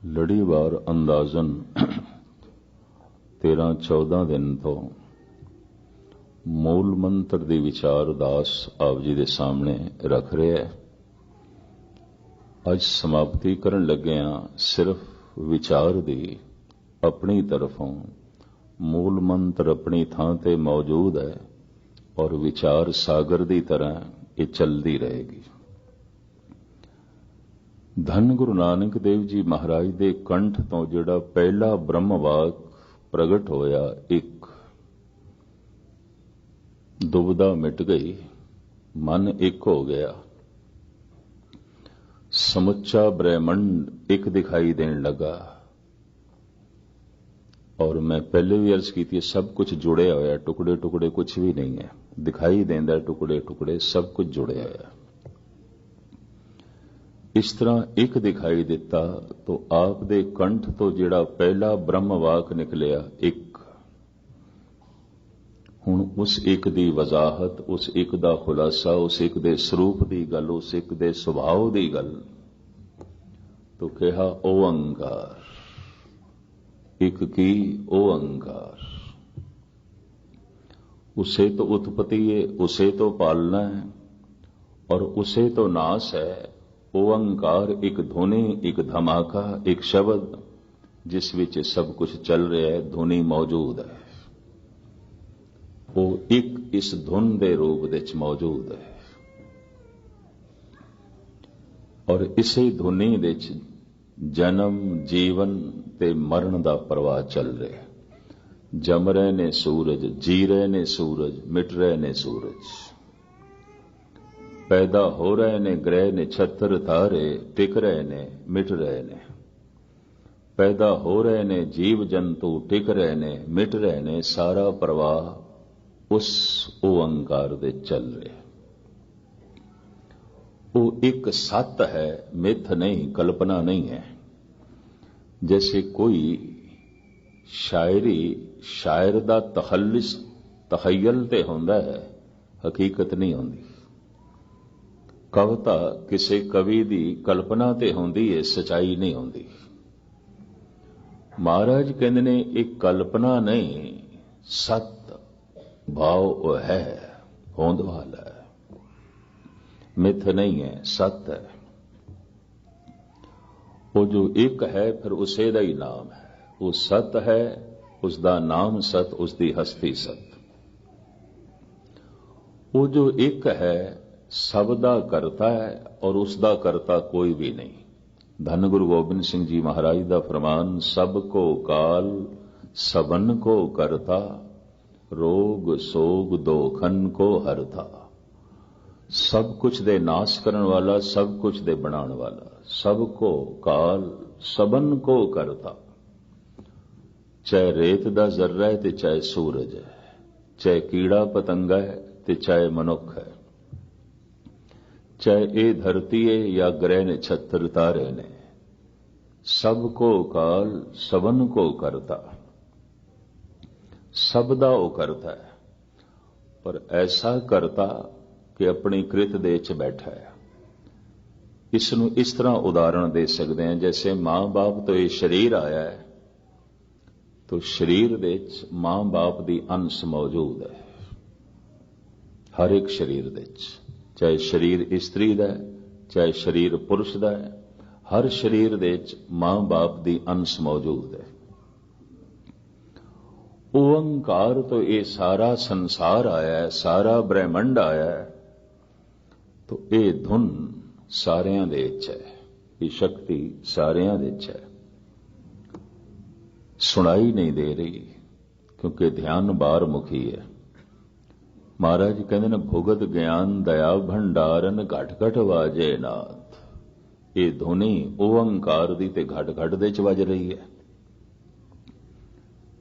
ਲੜੀਵਾਰ ਅੰਦਾਜ਼ਨ 13-14 ਦਿਨ ਤੋਂ ਮੂਲ ਮੰਤਰ ਦੀ ਵਿਚਾਰ ਦਾਸ ਆਪ ਜੀ ਦੇ ਸਾਹਮਣੇ ਰੱਖ ਰਿਹਾ ਹੈ। ਅੱਜ ਸਮਾਪਤੀ ਕਰਨ ਲੱਗੇ ਹਾਂ ਸਿਰਫ ਵਿਚਾਰ ਦੀ। ਆਪਣੀ ਤਰਫੋਂ ਮੂਲ ਮੰਤਰ ਆਪਣੀ ਥਾਂ ਤੇ ਮੌਜੂਦ ਹੈ ਔਰ ਵਿਚਾਰ ਸਾਗਰ ਦੀ ਤਰ੍ਹਾਂ ਇਹ ਚੱਲਦੀ ਰਹੇਗੀ। ਧੰਨ ਗੁਰੂ ਨਾਨਕ ਦੇਵ ਜੀ ਮਹਾਰਾਜ ਦੇ ਕੰਠ ਤੋਂ ਜਿਹੜਾ ਪਹਿਲਾ ਬ੍ਰਹਮ ਵਾਕ ਪ੍ਰਗਟ ਹੋਇਆ, ਇੱਕ ਦੁਬਿਧਾ ਮਿਟ ਗਈ, ਮਨ ਇੱਕ ਹੋ ਗਿਆ, ਸਮੁੱਚਾ ਬ੍ਰਹਿਮੰਡ ਇੱਕ ਦਿਖਾਈ ਦੇਣ ਲੱਗਾ। ਔਰ ਮੈਂ ਪਹਿਲੇ ਵੀ ਅਰਜ਼ ਕੀਤੀ, ਸਭ ਕੁਝ ਜੁੜਿਆ ਹੋਇਆ, ਟੁਕੜੇ ਟੁਕੜੇ ਕੁਝ ਵੀ ਨਹੀਂ ਹੈ, ਦਿਖਾਈ ਦੇਂਦਾ ਟੁਕੜੇ ਟੁਕੜੇ ਸਭ ਕੁਝ ਜੁੜਿਆ ਹੋਇਆ। ਇਸ ਤਰ੍ਹਾਂ ਇੱਕ ਦਿਖਾਈ ਦਿੱਤਾ ਤਾਂ ਆਪ ਦੇ ਕੰਠ ਤੋਂ ਜਿਹੜਾ ਪਹਿਲਾ ਬ੍ਰਹਮ ਵਾਕ ਨਿਕਲਿਆ, ਇੱਕ, ਹੁਣ ਉਸ ਇੱਕ ਦੀ ਵਜ਼ਾਹਤ, ਉਸ ਇੱਕ ਦਾ ਖੁਲਾਸਾ, ਉਸ ਇੱਕ ਦੇ ਸਰੂਪ ਦੀ ਗੱਲ, ਉਸ ਇੱਕ ਦੇ ਸੁਭਾਅ ਦੀ ਗੱਲ, ਤੋ ਕਿਹਾ ਓੰਕਾਰ। ਇੱਕ ਕੀ ਓੰਕਾਰ। उसे तो उत्पत्ति है, उसे तो पालना है और उसे तो नाश है। ओंकार एक धुनी, एक धमाका, एक शब्द जिस विच सब कुछ चल रहा है, धुनी मौजूद है। वो एक इस धुन दे रूप विच मौजूद है और इसे धुनी विच जन्म, जीवन ते मरण दा प्रवाह चल रहा है। जम रहे ने सूरज, जी रहे ने सूरज, मिट रहे ने सूरज, पैदा हो रहे ने ग्रह ने छत्र तारे, टिक रहे ने, मिट रहे ने, पैदा हो रहे ने जीव जंतु, टिक रहे ने, मिट रहे ने, सारा प्रवाह उस ओंकार दे चल रहे। वो एक सत है, मिथ नहीं, कल्पना नहीं है। जैसे कोई शायरी शायर दा तखयल ते होंदा है, हकीकत नहीं होंदी। कविता किसी कवि दी कल्पना ते होंदी है, सच्चाई नहीं होंदी। महाराज कहंदे ने एक कल्पना नहीं, सत भाव है, होंद वाला है, मिथ नहीं है, सत है। वो जो एक है फिर उसे दा ही नाम है। वो सत है, उसका नाम सत, उसकी हस्ती सत। वो जो एक है सब दा करता है और उसका करता कोई भी नहीं। धन गुरु गोबिंद सिंह जी महाराज का फरमान, सब को काल सबन को करता, रोग सोग दोखन को हरता। सब कुछ दे नाश करन वाला, सब कुछ दे बनाने वाला, सबको काल सबन को करता। चाहे रेत दा जर्रा है ते चाहे सूरज है, चाहे कीड़ा पतंगा है ते चाहे मनुख है, चाहे ये धरती है या ग्रह ने छत्र तारे ने, सबको काल सबन को करता। सब दा वो करता है, पर ऐसा करता कि अपनी कृत दे च बैठा है। इसनूं इस तरह उदाहरण दे सकते हैं, जैसे मां बाप तो ये शरीर आया है, तो शरीर दे मां बाप दी अंश मौजूद है हर एक शरीर दे, चाहे शरीर स्त्री दा है, चाहे शरीर पुरुष दा है, हर शरीर दे मां बाप दी अंश मौजूद है। ओंकार तो ये सारा संसार आया है, सारा ब्रह्मंड आया है, तो ये धुन सारियां दे विच है, ये शक्ति सारियां दे विच है। सुनाई नहीं दे रही क्योंकि ध्यान बार मुखी है। महाराज कहते ने, भुगत ज्ञान दया भंडारन घट घट वाजे नाथ। ये धुनी ओंकार दी ते घट घट दे च वज रही है,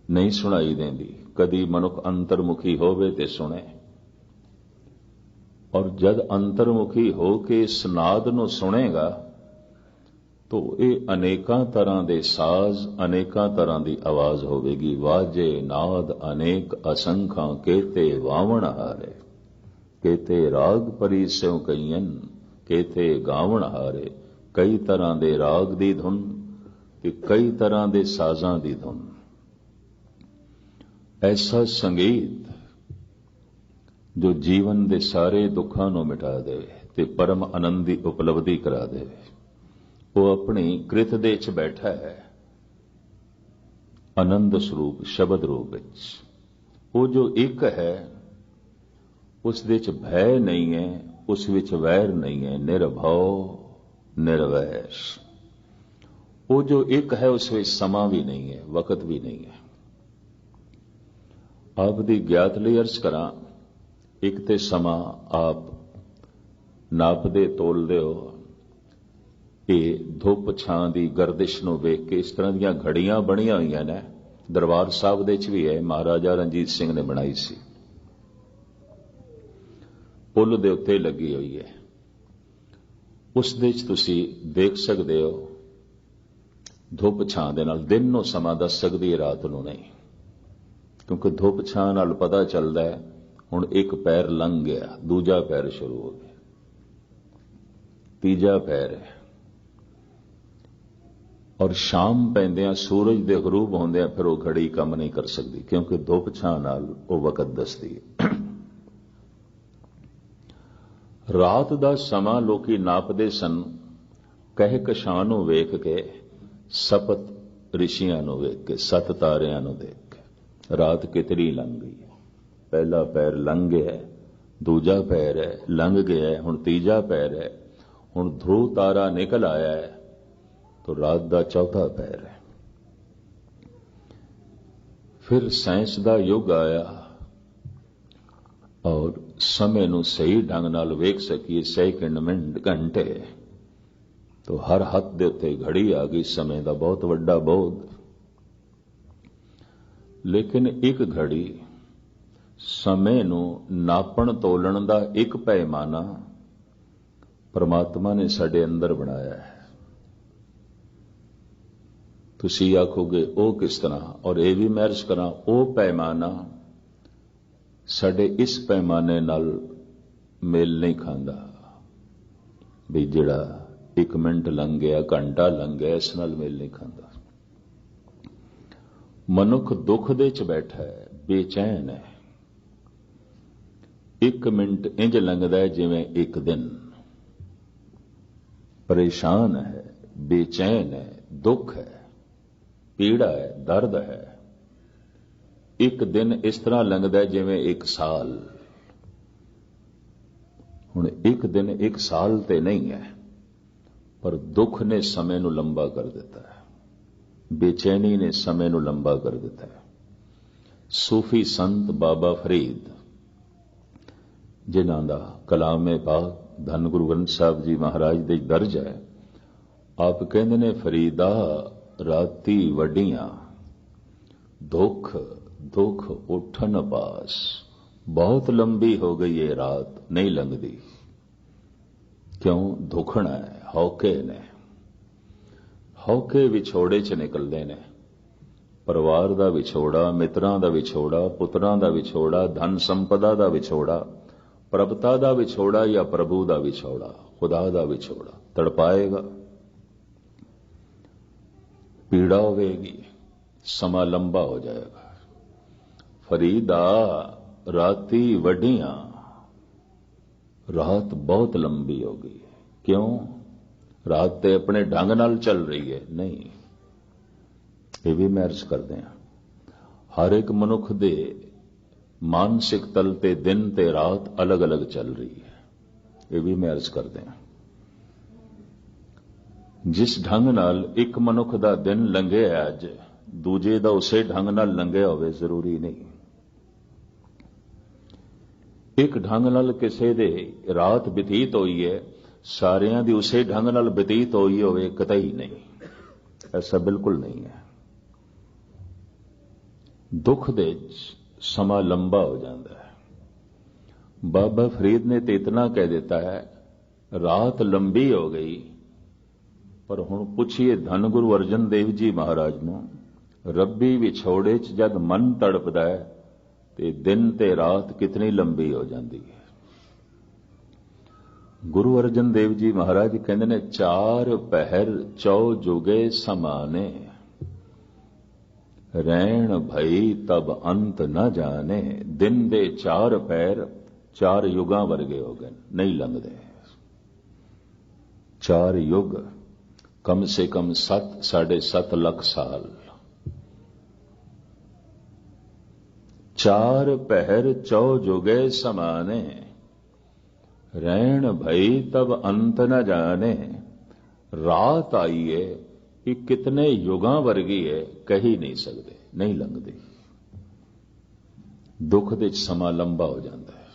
नहीं सुनाई देंदी। कदी मनुख अंतर्मुखी होवे ते सुने, और जद अंतर्मुखी हो के इस नाद नूं सुनेगा तो ये अनेकां तरह दे साज, अनेकां तरह दी आवाज होवेगी। वाजे नाद अनेक असंखां, केते वावण हारे, केते राग परिस्यों कईयन, केते गावण हारे। कई तरह दे राग दी धुन, ਤੇ ਕਈ ਤਰ੍ਹਾਂ ਦੇ ਸਾਜ਼ਾਂ ਦੀ ਧੁਨ। ਐਸਾ ਸੰਗੀਤ ਜੋ ਜੀਵਨ ਦੇ ਸਾਰੇ ਦੁੱਖਾਂ ਨੂੰ ਮਿਟਾ ਦੇਵੇ ਤੇ ਪਰਮ ਆਨੰਦ ਦੀ ਉਪਲਬਧੀ ਕਰਾ ਦੇਵੇ। ਉਹ ਆਪਣੀ ਕ੍ਰਿਤ ਦੇ ਵਿੱਚ ਬੈਠਾ ਹੈ, ਆਨੰਦ ਸਰੂਪ ਸ਼ਬਦ ਰੂਪ ਵਿੱਚ। ਉਹ ਜੋ ਇੱਕ ਹੈ ਉਸ ਦੇ ਵਿੱਚ ਭੈ ਨਹੀਂ ਹੈ, ਉਸ ਵਿੱਚ ਵੈਰ ਨਹੀਂ ਹੈ, ਨਿਰਭਉ ਨਿਰਵੈਰ। ਉਹ ਜੋ ਇੱਕ ਹੈ ਉਸ ਵਿੱਚ ਸਮਾਂ ਵੀ ਨਹੀਂ ਹੈ, ਵਕਤ ਵੀ ਨਹੀਂ ਹੈ। ਆਪ ਦੀ ਗਿਆਤ ਲਈ ਅਰਜ਼ ਕਰਾਂ, ਇੱਕ ਤੇ ਸਮਾਂ ਆਪ ਨਾਪਦੇ ਤੋਲਦੇ ਹੋ, ਇਹ ਧੁੱਪ ਛਾਂ ਦੀ ਗਰਦਿਸ਼ ਨੂੰ ਵੇਖ ਕੇ ਇਸ ਤਰ੍ਹਾਂ ਦੀਆਂ ਘੜੀਆਂ ਬਣੀਆਂ ਹੋਈਆਂ ਨੇ। ਦਰਬਾਰ ਸਾਹਿਬ ਦੇ ਵਿੱਚ ਵੀ ਹੈ, ਮਹਾਰਾਜਾ ਰਣਜੀਤ ਸਿੰਘ ਨੇ ਬਣਾਈ ਸੀ, ਪੁੱਲ ਦੇ ਉੱਤੇ ਲੱਗੀ ਹੋਈ ਹੈ। ਉਸ ਦੇ ਵਿੱਚ ਤੁਸੀਂ ਦੇਖ ਸਕਦੇ ਹੋ, ਧੁੱਪ ਛਾਂ ਦੇ ਨਾਲ ਦਿਨ ਨੂੰ ਸਮਾਂ ਦੱਸ ਸਕਦੀ ਹੈ, ਰਾਤ ਨੂੰ ਨਹੀਂ। ਕਿਉਂਕਿ ਧੁੱਪ ਛਾਂ ਨਾਲ ਪਤਾ ਚੱਲਦਾ ਹੈ ਹੁਣ ਇੱਕ ਪੈਰ ਲੰਘ ਗਿਆ, ਦੂਜਾ ਪੈਰ ਸ਼ੁਰੂ ਹੋ ਗਿਆ, ਤੀਜਾ ਪੈਰ ਹੈ। ਔਰ ਸ਼ਾਮ ਪੈਂਦਿਆਂ ਸੂਰਜ ਦੇ ਗਰੂਬ ਹੁੰਦਿਆਂ ਫਿਰ ਉਹ ਘੜੀ ਕੰਮ ਨਹੀਂ ਕਰ ਸਕਦੀ, ਕਿਉਂਕਿ ਧੁੱਪ ਛਾਂ ਨਾਲ ਉਹ ਵਕਤ ਦੱਸਦੀ ਹੈ। ਰਾਤ ਦਾ ਸਮਾਂ ਲੋਕੀ ਨਾਪਦੇ ਸਨ ਕਹਿ ਕਸ਼ਾਂ ਨੂੰ ਵੇਖ ਕੇ, ਸਪਤ ਰਿਸ਼ੀਆਂ ਨੂੰ ਵੇਖ ਕੇ, ਸੱਤ ਤਾਰਿਆਂ ਨੂੰ ਦੇਖ ਕੇ। ਰਾਤ ਕਿਤਨੀ ਲੰਘ ਗਈ ਹੈ, ਪਹਿਲਾ ਪੈਰ ਲੰਘ ਗਿਆ, ਦੂਜਾ ਪੈਰ ਹੈ ਲੰਘ ਗਿਆ, ਹੁਣ ਤੀਜਾ ਪੈਰ ਹੈ, ਹੁਣ ਧਰੁਵ ਤਾਰਾ ਨਿਕਲ ਆਇਆ ਹੈ, तो रात का चौथा पैर है। फिर साइंस का युग आया और समय नूं सही ढंग नाल वेख सकीए, सैकंड मिनट घंटे, तो हर हथ दे उत्ते घड़ी आ गई, समय का बहुत वड्डा बोध। लेकिन एक घड़ी समय नूं नापण तोलण दा एक पैमाना परमात्मा ने साडे अंदर बनाया है। तुसी आखोगे ओ किस तरह, और ये भी मैं अर्ज करा, ओ पैमाना साडे इस पैमाने नाल मेल नहीं खांदा भी जिहड़ा एक मिनट लंघ गया, घंटा लंघ गया, इस नाल मेल नहीं खांदा। मनुख दुख दे च बैठा है, बेचैन है। एक मिनट इंज लंघदा है जिवें एक दिन। परेशान है, बेचैन है, दुख है, पीड़ा है, दर्द है। एक दिन इस तरह लंघदा है जिवें एक साल। हुण एक दिन एक साल ते नहीं है, पर दुख ने समय नूं लंबा कर दिता है, बेचैनी ने समय नूं लंबा कर दिता है। सूफी संत बाबा फरीद जिन्हां दा कलामे पाक धन गुरु ग्रंथ साहिब जी महाराज दे दर्ज है, आप कहंदे ने, फरीदा राती वड्डियां दुख दुख उठन पास, बहुत लंबी हो गई ये रात, नहीं लंघदी। क्यों? दुखना है, हौके ने, हौके विछोड़े च निकलते ने। परिवार दा विछोड़ा, मित्रां दा विछोड़ा, पुत्रां दा विछोड़ा, धन संपदा दा विछोड़ा, प्रभुता दा विछोड़ा या प्रभु दा विछोड़ा, खुदा दा विछोड़ा तड़पाएगा, पीड़ा होगी, समा लंबा हो जाएगा। फरीदा राती वड्डियां, रात बहुत लंबी हो गई। क्यों? रात ते अपने ढंग नाल चल रही है? नहीं, ये भी मैं अर्ज करते हैं। हर एक मनुख दे मानसिक तल ते दिन ते रात अलग अलग चल रही है, ये भी मैं अर्ज करते हैं। जिस ढंग नाल एक मनुख दा दिन लंघे अज, दूजे दा उसे ढंग नाल लंघे होवे जरूरी नहीं। एक ढंग नाल किसे दे रात बतीत होई है, सारियां दी उसे ढंग नाल बतीत होई होवे, कतई नहीं, ऐसा बिल्कुल नहीं है। दुख दे समा लंबा हो जाता है। बाबा फरीद ने तो इतना कह देता है, रात लंबी हो गई, पर हुण पुछिए धन गुरु अर्जन देव जी महाराज नूं, रब्बी विछोड़े च जद मन तड़पदा है ते दिन ते रात कितनी लंबी हो जाती है। गुरु अर्जन देव जी महाराज कहते ने 4 पहर 4 जुगे समाने, रैण भई तब अंत न जाने। दिन दे 4 पैर 4 युगां वर्गे हो गए, नहीं लंघदे। 4 युग कम से कम 7-7.5 लाख साल। 4 पहर 4 जुगे समाने, रैण भई तब अंत न जाने। रात आई है कि कितने युगां वर्गी है, कही नहीं सकते, नहीं लंघदी। दुख दे समा लंबा हो जाता है।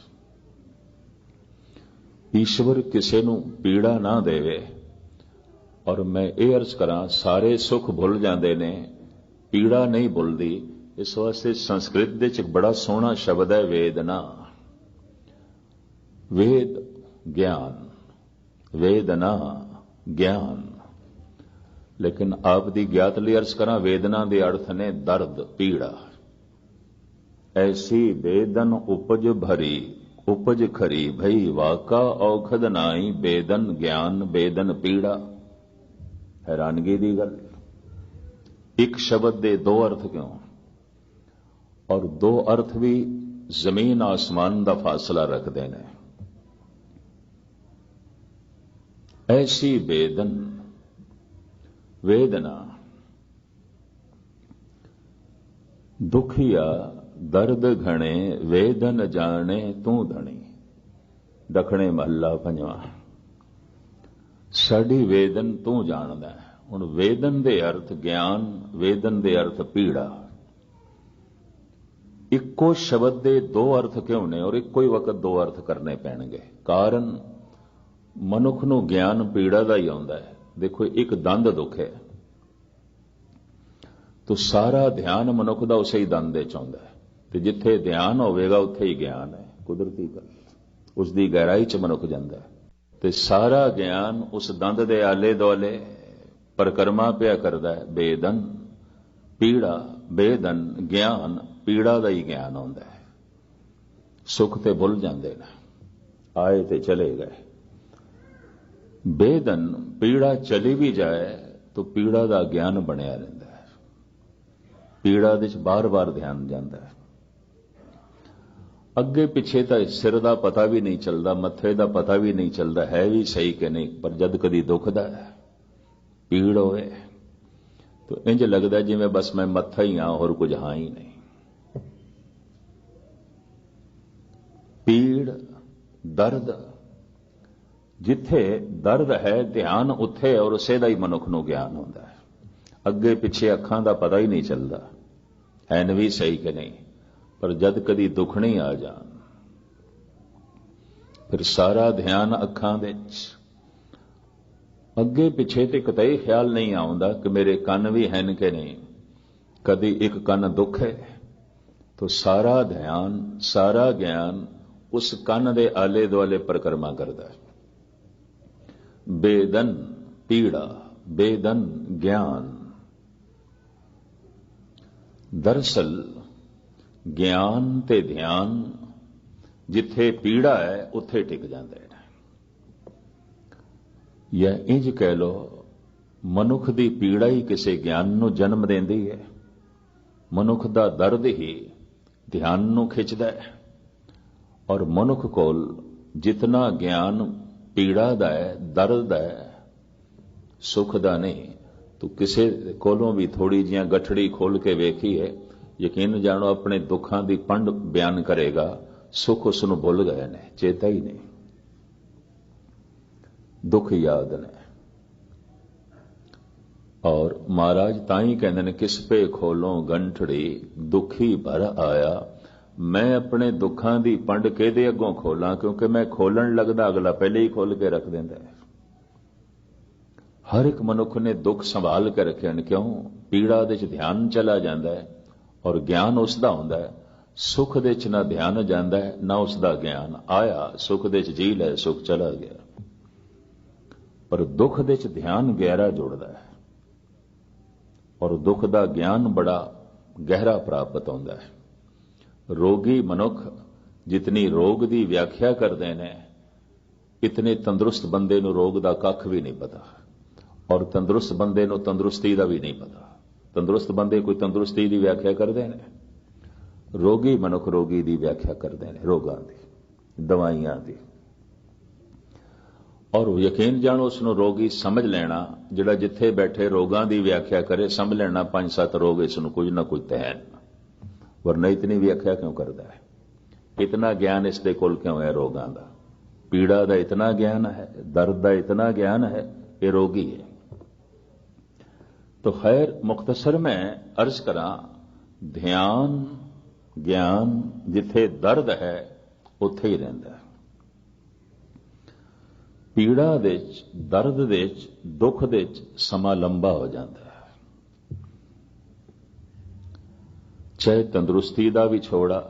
ईश्वर किसी नूं पीड़ा ना देवे, और मैं ये अर्ज करां सारे सुख भुल जाते ने, पीड़ा नहीं भुलदी। इस वास्ते संस्कृत दे च एक बड़ा सोहना शब्द है वेदना। वेद ज्ञान, वेदना ज्ञान। लेकिन आप दी ज्ञात लई अर्ज करा, वेदना दे अर्थ ने दर्द, पीड़ा। ऐसी वेदन उपज भरी, उपज खरी भई वाका औखद नाई। वेदन ज्ञान, वेदन पीड़ा। हैरानगी दी गल, एक शब्द दे 2 अर्थ क्यों, और 2 अर्थ भी जमीन आसमान दा फासला रखते हैं। ऐसी वेदन, वेदना। दुखिया दर्द घणे, वेदन जाने तू धनी। दखणे महला 5वां। साडी वेदन तू जानदा है। हुण वेदन दे अर्थ ज्ञान, वेदन दे अर्थ पीड़ा। इक्को शब्द दे 2 अर्थ क्यों ने, और इक्को ही वक्त 2 अर्थ करने पैणगे। कारण मनुख नूं ज्ञान पीड़ा दा ही आउंदा है। देखो, एक दंद दुख है तो सारा ध्यान मनुख दा उसे ही दंद दे च आउंदा है, ते जिथे ध्यान होवेगा उत्थे ही ज्ञान है। कुदरती गल, उसकी गहराई च मनुख जांदा है, ते सारा ज्ञान उस दंद दे आले दुआले परिक्रमा पिया करदा है। वेदन पीड़ा, वेदन ज्ञान, पीड़ा दा ही ज्ञान आउंदा है। सुख ते भुल जांदे ने, आए ते चले गए। वेदन पीड़ा चली भी जाए तो पीड़ा दा ज्ञान बनिया रहिंदा है। पीड़ा दे बार बार ध्यान जाता है। अगे पिछे तो सिर का पता भी नहीं चलता, मत्थे का पता भी नहीं चलता है भी सही कि नहीं, पर जद कदी दुखदा है, पीड़ होए तो इंज लगता जिवें बस मैं मत्था ही हाँ और कुछ हाँ ही नहीं। पीड़, दर्द, जिथे दर्द है ध्यान उत्थे, और उसे दा ही मनुख नूं ज्ञान होंदा है। अगे पिछे अखां दा पता ही नहीं चलता है भी सही कि नहीं, पर जद कदी दुखणी आ जान फिर सारा ध्यान अखां दे विच। अगे पिछे ते कतई ख्याल नहीं आउंदा कि मेरे कन भी हैं कि नहीं। कदी एक कन दुख है तो सारा ध्यान, सारा ज्ञान उस कन दे आले दुआले परिक्रमा करता है। वेदन पीड़ा, वेदन ज्ञान। दरअसल ज्ञान ते ध्यान जिथे पीड़ा है उत्थे टिक जाते हैं। या इंज कह लो, मनुख दी पीड़ा ही किसी ज्ञान नूं जन्म देंदी है। मनुख दा दर्द ही ध्यान नूं खिंचदा है, और मनुख कोल जितना ज्ञान पीड़ा दा है, दर्द दा है, सुख दा नहीं। तो किसी कोलों भी थोड़ी जिहां गठड़ी खोल के वेखी है, यकीन जानो अपने दुखों की पंड बयान करेगा, सुख उसनूं भुल गए ने, चेता ही नहीं, दुख याद ने। और महाराज ताई कहते ने, किस पे खोलों गंठड़ी दुखी भर आया। मैं अपने दुखों की पंड किहदे अगों खोलां, क्योंकि मैं खोलन लगदा अगला पहले ही खोल के रख देंदा है। हर एक मनुख ने दुख संभाल के रखे हैं। क्यों? पीड़ा दे च ध्यान चला जाता है और ज्ञान उसका होंदा है। सुख दे च ना ध्यान जाता है ना उसका ज्ञान। आया सुख दे च जी लै, सुख चला गया। पर दुख दे च ध्यान गहरा जुड़ता है और दुख का ज्ञान बड़ा गहरा प्राप्त होता है। रोगी मनुख जितनी रोग की व्याख्या करते हैं ਇਤਨੇ ਤੰਦਰੁਸਤ ਬੰਦੇ ਨੂੰ ਰੋਗ ਦਾ ਕੱਖ ਵੀ ਨਹੀਂ ਪਤਾ, ਔਰ ਤੰਦਰੁਸਤ ਬੰਦੇ ਨੂੰ ਤੰਦਰੁਸਤੀ ਦਾ ਵੀ ਨਹੀਂ ਪਤਾ। ਤੰਦਰੁਸਤ ਬੰਦੇ ਕੋਈ ਤੰਦਰੁਸਤੀ ਦੀ ਵਿਆਖਿਆ ਕਰਦੇ ਨੇ, ਰੋਗੀ ਮਨੁੱਖ ਰੋਗੀ ਦੀ ਵਿਆਖਿਆ ਕਰਦੇ ਨੇ, ਰੋਗਾਂ ਦੀ, ਦਵਾਈਆਂ ਦੀ। ਔਰ ਯਕੀਨ ਜਾਣੋ ਉਸ ਨੂੰ ਰੋਗੀ ਸਮਝ ਲੈਣਾ, ਜਿਹੜਾ ਜਿੱਥੇ ਬੈਠੇ ਰੋਗਾਂ ਦੀ ਵਿਆਖਿਆ ਕਰੇ, ਸਮਝ ਲੈਣਾ 5-7 ਰੋਗ ਇਸ ਨੂੰ ਕੁਝ ਨਾ ਕੁਝ ਤਾਂ ਹੈ, ਵਰਨਾ ਇਤਨੀ ਵਿਆਖਿਆ ਕਿਉਂ ਕਰਦਾ ਹੈ? ਇਤਨਾ ਗਿਆਨ ਇਸ ਦੇ ਕੋਲ ਕਿਉਂ ਹੈ? ਰੋਗਾਂ ਦਾ, ਪੀੜਾ ਦਾ ਇਤਨਾ ਗਿਆਨ ਹੈ, ਦਰਦ ਦਾ ਇਤਨਾ ਗਿਆਨ ਹੈ, ਇਹ ਰੋਗੀ ਹੈ। तो खैर मुख्तसर में अर्ज करा, ध्यान ज्ञान जिथे दर्द है उत्थे ही रहिंदा है। पीड़ा दे च, दर्द दे च, दुख दे च समा लंबा हो जाता है। चाहे तंदुरुस्ती दा विछोड़ा,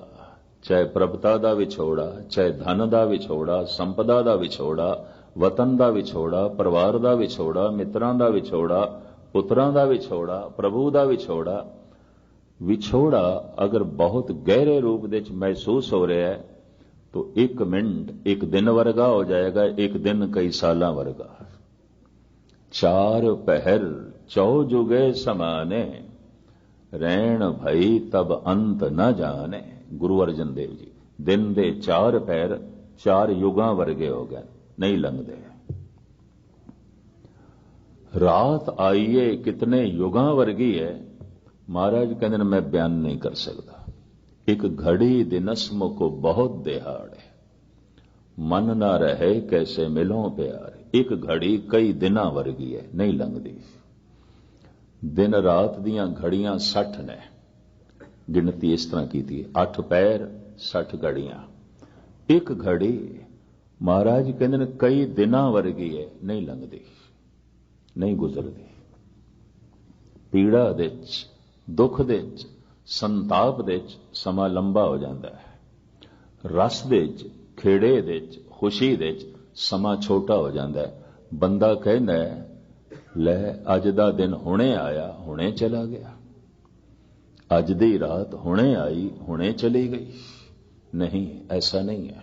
चाहे प्रभुता दा विछोड़ा, चाहे धन दा विछोड़ा, संपदा दा विछोड़ा, वतन दा विछोड़ा, परिवार दा विछोड़ा, मित्रां दा विछोड़ा, पुत्रां दा विछोड़ा, प्रभु दा विछोड़ा। विछोड़ा अगर बहुत गहरे रूप दे च महसूस हो रहा है तो 1 मिनट 1 दिन वर्गा हो जाएगा, 1 दिन कई साल वर्गा। 4 पहर 4 जुगे समाने, रैण भई तब अंत न जाने। गुरु अर्जन देव जी, दिन दे 4 पहर 4 युगां वर्गे हो गए, नहीं लंघदे। रात आईए कितने युगां वर्गी है, महाराज कहते हैं मैं बयान नहीं कर सकता। एक घड़ी दिनस मुको बहुत दिहाड़े, मन ना रहे कैसे मिलो प्यारे। एक घड़ी कई दिना वर्गी है, नहीं लंघदी। दिन रात दियां घड़ियां 60 ने, गिनती इस तरह की थी, 8 पैर 60 घड़ियां। एक घड़ी महाराज कहते हैं कई दिना वर्गी है, नहीं लंघदी, नहीं गुजरदी। पीड़ा दे च, दुख दे च, संताप दे च समा लंबा हो जाता है। रस दे च, खेड़े दे च, खुशी दे च समा छोटा हो जाता है। बंदा कहता है ले अज दा दिन हुणे आया हुणे चला गया, अज दी रात हुणे आई हुणे चली गई। नहीं, ऐसा नहीं है।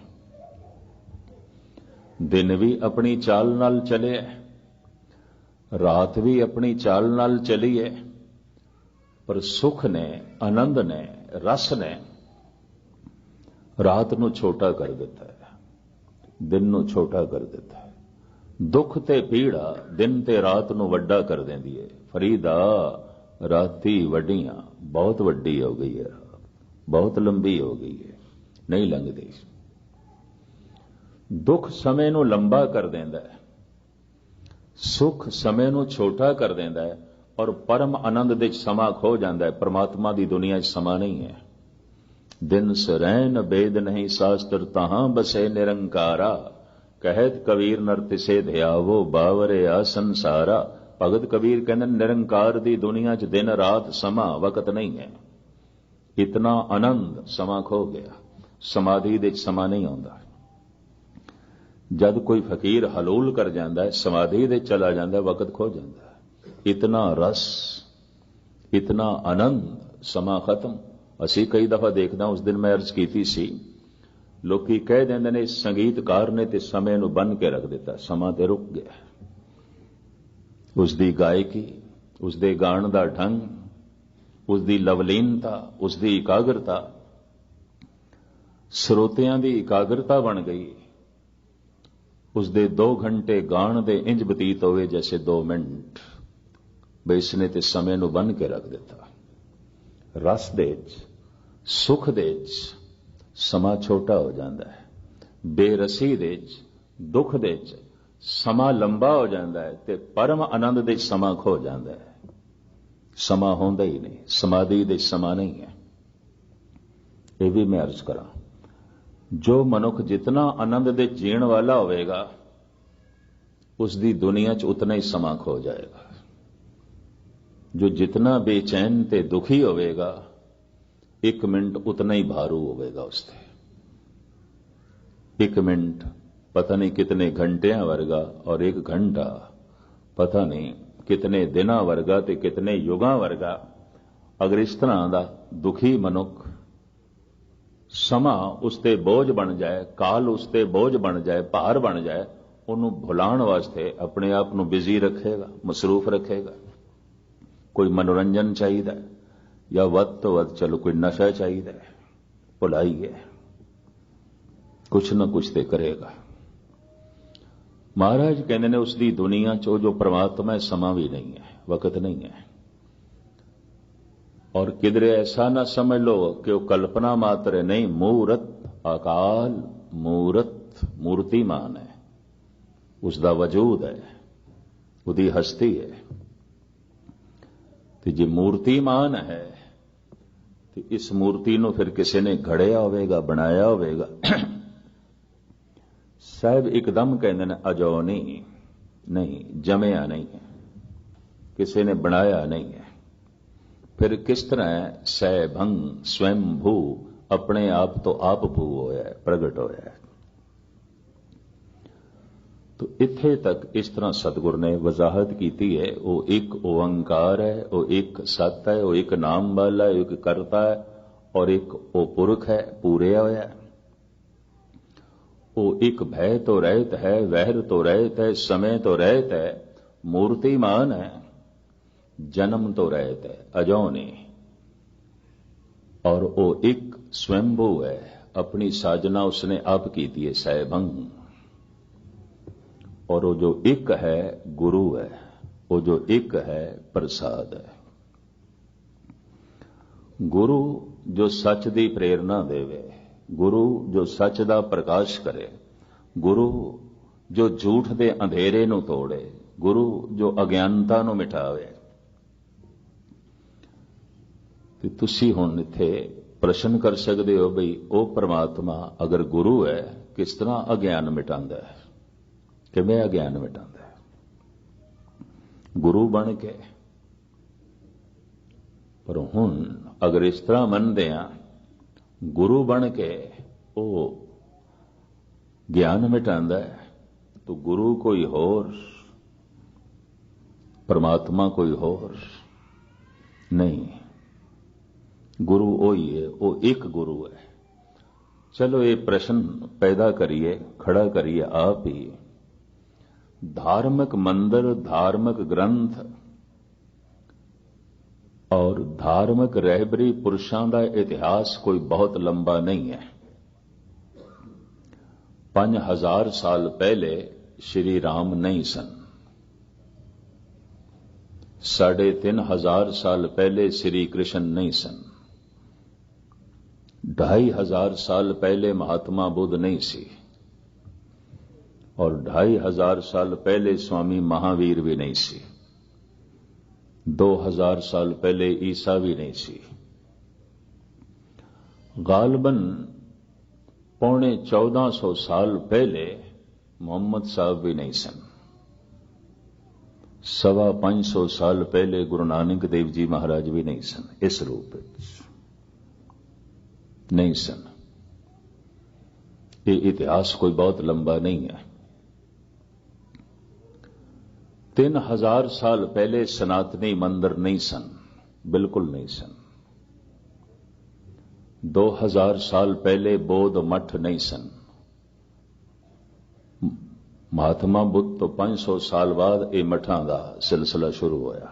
दिन भी अपनी चाल नाल चले, रात भी अपनी चाल नाल चली है, पर सुख ने, आनंद ने, रस ने रात नूं छोटा कर दिता है, दिन नूं छोटा कर दिता है। दुख ते पीड़ा दिन ते रात नूं वड्डा कर देंदी है। फरीदा राती वड्डियां बहुत वड्डी हो गई है, बहुत लंबी हो गई है, नहीं लंघदी। दुख समय नूं लंबा कर देंदा है, सुख समय नूं छोटा कर देंदा है, और परम आनंद दे समा खो जाता है। परमात्मा दी दुनिया समा नहीं है। दिन सरैन बेद नहीं शास्त्र तहां बसे निरंकारा, कहत कबीर नर तिसे ध्यावो बावरे आ संसारा। भगत कबीर कहते निरंकार दी दुनिया च दिन रात समा वक्त नहीं है। इतना आनंद समा खो गया। समाधि दे समा नहीं आउंदा। जद कोई फकीर हलूल कर जाता है, समाधि दे चला जाता है, वक्त खो जाता है। इतना रस, इतना आनंद, समा खत्म। असी कई दफा देखदा, उस दिन मैं अर्ज कीती सी, लोकी कह देंदे ने संगीतकार ने ते समय नूं बन के रख दिता, समा ते रुक गया। उसदी गायकी, उसदे गाण दा ढंग, उसदी लवलीनता, उसदी एकाग्रता, ਸਰੋਤਿਆਂ ਦੀ ਇਕਾਗਰਤਾ ਬਣ ਗਈ। उसदे 2 घंटे गाण दे इंज बतीत होवे जैसे 2 मिनट। बई इसने ते समय नूं बन के रख दिता। रस दे च, सुख दे च समा छोटा हो जाता है। बेरसी दे च, दुख दे च समा लंबा हो जाता है, ते परम आनंद दे समा खो जाता है। समा होंदा ही नहीं, समाधि दे समा नहीं है। यह भी मैं अर्ज करा, जो मनुख जितना आनंद दे जीण वाला होवेगा, उसकी दुनिया च उतना ही समा खो जाएगा। जो जितना बेचैन ते दुखी होवेगा, 1 मिनट उतना ही भारू होवेगा उससे। 1 मिनट पता नहीं कितने घंटियां वर्गा, और 1 घंटा पता नहीं कितने दिना वर्गा ते कितने युगां वर्गा। अगर इस तरह का दुखी मनुख समा उसते बोझ बन जाए, काल उसते बोझ बन जाए, भार बन जाए, ਉਹਨੂੰ ਭੁਲਾਉਣ ਵਾਸਤੇ ਆਪਣੇ ਆਪ ਨੂੰ ਬਿਜ਼ੀ ਰੱਖੇਗਾ, ਮਸਰੂਫ ਰੱਖੇਗਾ। ਕੋਈ ਮਨੋਰੰਜਨ ਚਾਹੀਦਾ ਜਾਂ ਵੱਧ ਤੋਂ ਵੱਧ ਚਲੋ ਕੋਈ ਨਸ਼ਾ ਚਾਹੀਦਾ, ਭੁਲਾਈ ਹੈ, ਕੁਛ ਨਾ ਕੁਛ ਤੇ ਕਰੇਗਾ। ਮਹਾਰਾਜ ਕਹਿੰਦੇ ਨੇ ਉਸ ਦੀ ਦੁਨੀਆ 'ਚ ਉਹ ਜੋ ਪ੍ਰਮਾਤਮਾ ਹੈ, ਸਮਾਂ ਵੀ ਨਹੀਂ ਹੈ, ਵਕਤ ਨਹੀਂ ਹੈ। ਔਰ ਕਿਧਰੇ ਐਸਾ ਨਾ ਸਮਝ ਲਓ ਕਿ ਉਹ ਕਲਪਨਾ ਮਾਤਰ ਹੈ, ਨਹੀਂ, ਮੂਰਤ ਅਕਾਲ ਮੂਰਤ, ਮੂਰਤੀਮਾਨ ਹੈ, ਉਸ ਦਾ ਵਜੂਦ ਹੈ, ਉਹਦੀ ਹਸਤੀ ਹੈ। ਤੇ ਜੇ ਮੂਰਤੀਮਾਨ ਹੈ ਤੇ ਇਸ ਮੂਰਤੀ ਨੂੰ ਫਿਰ ਕਿਸੇ ਨੇ ਘੜਿਆ ਹੋਵੇਗਾ, ਬਣਾਇਆ ਹੋਵੇਗਾ। ਸਾਹਿਬ ਇੱਕਦਮ ਕਹਿੰਦੇ ਨੇ ਅਜੋ ਨਹੀਂ, ਜਮਿਆ ਨਹੀਂ ਹੈ, ਕਿਸੇ ਨੇ ਬਣਾਇਆ ਨਹੀਂ ਹੈ। ਫਿਰ ਕਿਸ ਤਰ੍ਹਾਂ ਹੈ? ਸੈਭੰ ਸਵੈੰਭੂ, ਆਪਣੇ ਆਪ ਤੋਂ ਆਪ ਭੂ ਹੋਇਆ ਹੈ, ਪ੍ਰਗਟ ਹੋਇਆ ਹੈ। ਤੋ ਇੱਥੇ ਤੱਕ ਇਸ ਤਰ੍ਹਾਂ ਸਤਿਗੁਰ ਨੇ ਵਜ਼ਾਹਤ ਕੀਤੀ ਹੈ। ਉਹ ਇੱਕ ਓੰਕਾਰ ਹੈ, ਉਹ ਇੱਕ ਸਤ ਹੈ, ਉਹ ਇੱਕ ਨਾਮ ਵਾਲਾ ਹੈ, ਇੱਕ ਕਰਤਾ ਹੈ, ਔਰ ਇੱਕ ਉਹ ਪੁਰਖ ਹੈ, ਪੂਰਿਆ ਹੋਇਆ ਹੈ। ਉਹ ਇੱਕ ਭੈ ਤੋਂ ਰਹਿਤ ਹੈ, ਵਹਿਰ ਤੋਂ ਰਹਿਤ ਹੈ, ਸਮੇਂ ਤੋਂ ਰਹਿਤ ਹੈ, ਮੂਰਤੀਮਾਨ ਹੈ, ਜਨਮ ਤੋਂ ਰਹਿਤ ਹੈ, ਅਜੋਨੀ। ਔਰ ਉਹ ਇੱਕ ਸਵੈੰਭੂ ਹੈ, ਆਪਣੀ ਸਾਜਨਾ ਉਸਨੇ ਆਪ ਕੀਤੀ ਹੈ, ਸੈਭੰ। ਔਰ ਉਹ ਜੋ ਇੱਕ ਹੈ ਗੁਰੂ ਹੈ, ਉਹ ਜੋ ਇੱਕ ਹੈ ਪ੍ਰਸਾਦ ਹੈ। ਗੁਰੂ ਜੋ ਸੱਚ ਦੀ ਪ੍ਰੇਰਣਾ ਦੇਵੇ, ਗੁਰੂ ਜੋ ਸੱਚ ਦਾ ਪ੍ਰਕਾਸ਼ ਕਰੇ, ਗੁਰੂ ਜੋ ਝੂਠ ਦੇ ਅੰਧੇਰੇ ਨੂੰ ਤੋੜੇ, ਗੁਰੂ ਜੋ ਅਗਿਆਨਤਾ ਨੂੰ ਮਿਟਾਵੇ। ਤੇ ਤੁਸੀਂ ਹੁਣ ਇੱਥੇ ਪ੍ਰਸ਼ਨ ਕਰ ਸਕਦੇ ਹੋ ਬਈ ਉਹ ਪ੍ਰਮਾਤਮਾ ਅਗਰ ਗੁਰੂ ਹੈ, ਕਿਸ ਤਰ੍ਹਾਂ ਅਗਿਆਨ ਮਿਟਾਉਂਦਾ ਹੈ, ਕਿਵੇਂ ਅਗਿਆਨ ਮਿਟਾਉਂਦਾ ਹੈ? ਗੁਰੂ ਬਣ ਕੇ। ਪਰ ਹੁਣ ਅਗਰ ਇਸ ਤਰ੍ਹਾਂ ਮੰਨਦੇ ਆ, ਗੁਰੂ ਬਣ ਕੇ ਉਹ ਗਿਆਨ ਮਿਟਾਉਂਦਾ ਹੈ, ਤਾਂ ਗੁਰੂ ਕੋਈ ਹੋਰ, ਪਰਮਾਤਮਾ ਕੋਈ ਹੋਰ ਨਹੀਂ। ਗੁਰੂ ਉਹੀ ਹੈ, ਉਹ ਇੱਕ ਗੁਰੂ ਹੈ। ਚਲੋ ਇਹ ਪ੍ਰਸ਼ਨ ਪੈਦਾ ਕਰੀਏ, ਖੜਾ ਕਰੀਏ ਆਪ ਹੀ। धार्मिक मंदिर, धार्मिक ग्रंथ और धार्मिक रहबरी पुरुषों का इतिहास कोई बहुत लंबा नहीं है। 5000 साल पहले श्री राम नहीं सन, 3500 साल पहले श्री कृष्ण नहीं सन, 2500 साल पहले महात्मा बुद्ध नहीं सी, और 2500 साल पहले स्वामी महावीर भी नहीं सी, 2000 साल पहले ईसा भी नहीं सी। गालबन 1450 साल पहले मोहम्मद साहब भी नहीं सन, 550 साल पहले गुरु नानक देव जी महाराज भी नहीं सन, इस रूप नहीं सन। ये इतिहास कोई बहुत लंबा नहीं है। 3000 साल पहले सनातनी मंदिर नहीं सन, बिल्कुल नहीं सन। 2000 साल पहले बौद्ध मठ नहीं सन। महात्मा बुद्ध तो 500 साल बाद ये मठां दा सिलसिला शुरू होया,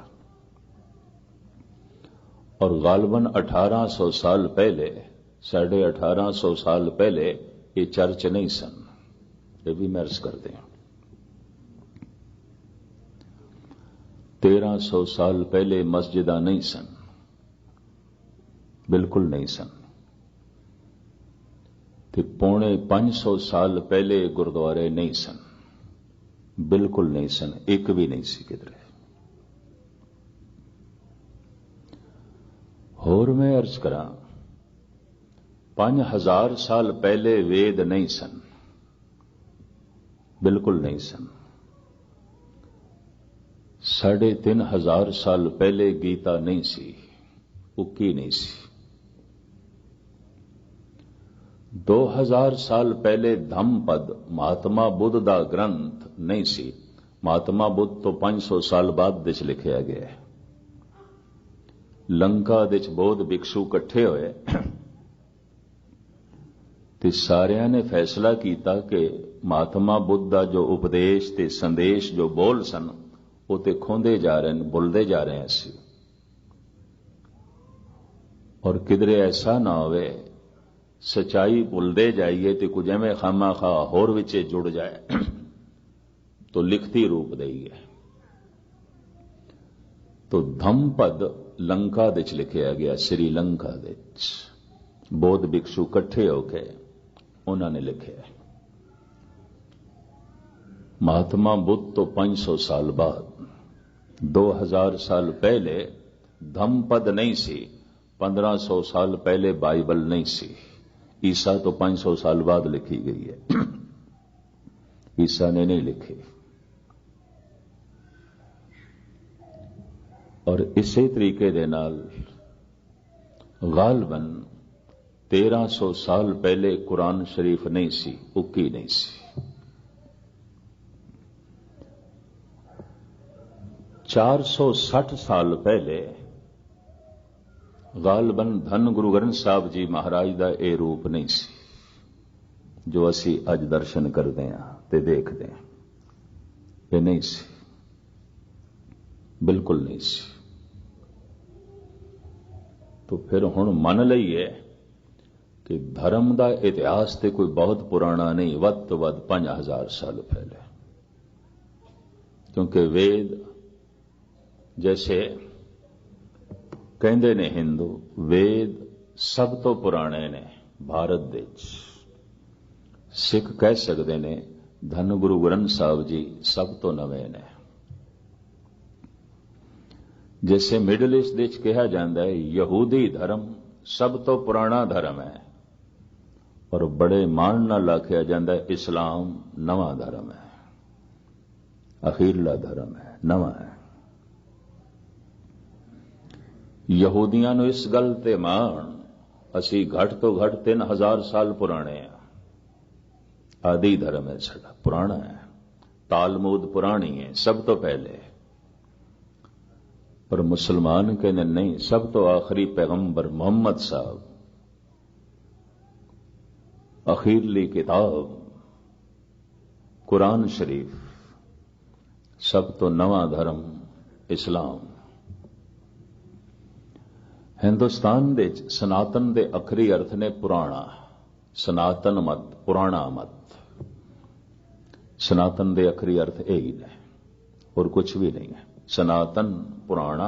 और गालबन 1800 साल पहले, 1850 साल पहले ये चर्च नहीं सन। ये भी महर्ज करते हैं। 1300 साल पहले मस्जिदां नहीं सन, बिल्कुल नहीं सन। ते 550 साल पहले गुरुद्वारे नहीं सन, बिल्कुल नहीं सन, एक भी नहीं सी किधरे। होर मैं अर्ज करा, 5000 साल पहले वेद नहीं सन, बिल्कुल नहीं सन। 3500 साल पहले गीता नहीं सी, उक्की नहीं सी। 2000 साल पहले धम्मपद महात्मा बुद्ध दा ग्रंथ नहीं सी। महात्मा बुद्ध तो 500 साल बाद दिच लिखिया गया है। लंका दिच बौद्ध भिक्षु इकट्ठे होए, ਤੇ ਸਾਰਿਆਂ ਨੇ ਫੈਸਲਾ ਕੀਤਾ ਕਿ ਮਹਾਤਮਾ ਬੁੱਧ ਦਾ ਜੋ ਉਪਦੇਸ਼ ਤੇ ਸੰਦੇਸ਼ ਜੋ ਬੋਲ ਸਨ ਉਹ ਤੇ ਖੋਂਦੇ ਜਾ ਰਹੇ ਨੇ, ਭੁੱਲਦੇ ਜਾ ਰਹੇ ਅਸੀਂ। ਔਰ ਕਿਧਰੇ ਐਸਾ ਨਾ ਹੋਵੇ ਸਚਾਈ ਭੁੱਲਦੇ ਜਾਈਏ ਤੇ ਕੁਝ ਐਵੇਂ ਖਾਮਾ-ਖਾ ਹੋਰ ਵਿੱਚ ਜੁੜ ਜਾਏ तो लिखती रूप देईए। तो धम्मपद लंका दे च लिखिया गया, श्रीलंका दे च बौद्ध भिक्षु इकट्ठे होके उन्होंने लिखे। महात्मा बुद्ध तो 500 साल बाद, 2000 साल पहले धम्मपद नहीं सी, 1500 साल पहले बाइबल नहीं सी। ईसा तो 500 साल बाद लिखी गई है, ईसा ने नहीं लिखी। और इसे तरीके दे नाल गालबन 1300 साल पहले कुरान शरीफ नहीं सी, उक्की नहीं सी। 460 साल पहले गालबन धन गुरु ग्रंथ साहब जी महाराज दा ए रूप नहीं सी जो असी अज दर्शन करते हैं ते देखते हैं। ये नहीं सी, बिल्कुल नहीं सी। तो फिर हुण मन लईए कि धर्म का इतिहास तो कोई बहुत पुराना नहीं, वध तो वध 5000 साल पहले। क्योंकि वेद जैसे कहते ने हिंदू, वेद सब तो पुराने ने भारत दे। सिख कह सकते ने धन गुरु ग्रंथ साहब जी सब तो नवे ने। जैसे मिडल ईस्ट दे कहा जाता है यहूदी धर्म सब तो पुराना धर्म है, और बड़े मान नाल आख्या जाता है इस्लाम नवा धर्म है, अखीरला धर्म है, नवा है। यहूदियां नूं इस गल ते मान असी घट तो घट 3000 साल पुराने हैं। आदि धर्म है साडा, पुराना है। तालमूद पुरानी है, सब तो पहले। पर मुसलमान कहते नहीं, सब तो आखिरी पैगंबर मोहम्मद साहब, अखीरली किताब कुरान शरीफ, सब तो नवा धर्म इस्लाम। हिंदुस्तान दे सनातन दे अखरी अर्थ ने पुराना, सनातन मत, पुराना मत। सनातन दे अखरी अर्थ यही ने और कुछ भी नहीं है। सनातन पुराना,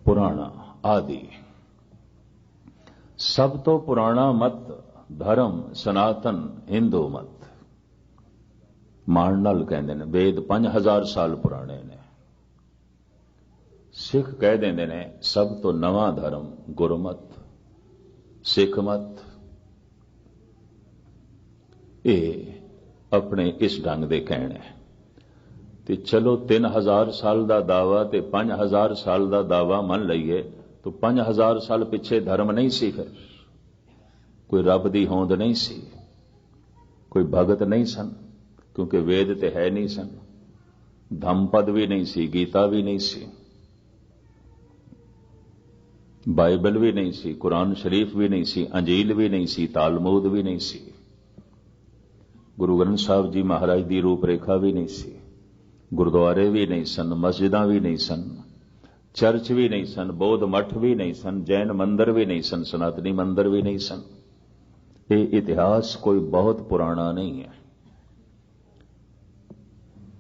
पुराना आदि। सब तो पुराना मत धर्म सनातन हिंदू मत। मान नाल कहंदे ने वेद 5000 साल पुराने ने। सिख कह देंदे ने सब तो नवा धर्म गुरमत, सिख मत। ये अपने इस ढंग दे कहने ते चलो 3000 साल दा दावा ते 5000 साल दा दावा मन लईए तो 5000 साल पिछे धर्म नहीं सी। फिर कोई रब दी होंद नहीं सी, कोई भगत नहीं सन, क्योंकि वेद ते है नहीं सन, धम्मपद भी नहीं सी, गीता भी नहीं सी, बाइबल भी नहीं सी, कुरान शरीफ भी नहीं सी, अंजील भी नहीं सी, तालमूद भी नहीं सी, गुरु ग्रंथ साहब जी महाराज दी रूपरेखा भी नहीं सी, गुरुद्वारे भी नहीं सन, मस्जिदां भी नहीं सन, चर्च भी नहीं सन, बौद्ध मठ भी नहीं सन, जैन मंदिर भी नहीं सन, सनातनी मंदिर भी नहीं सन। ये इतिहास कोई बहुत पुराना नहीं है।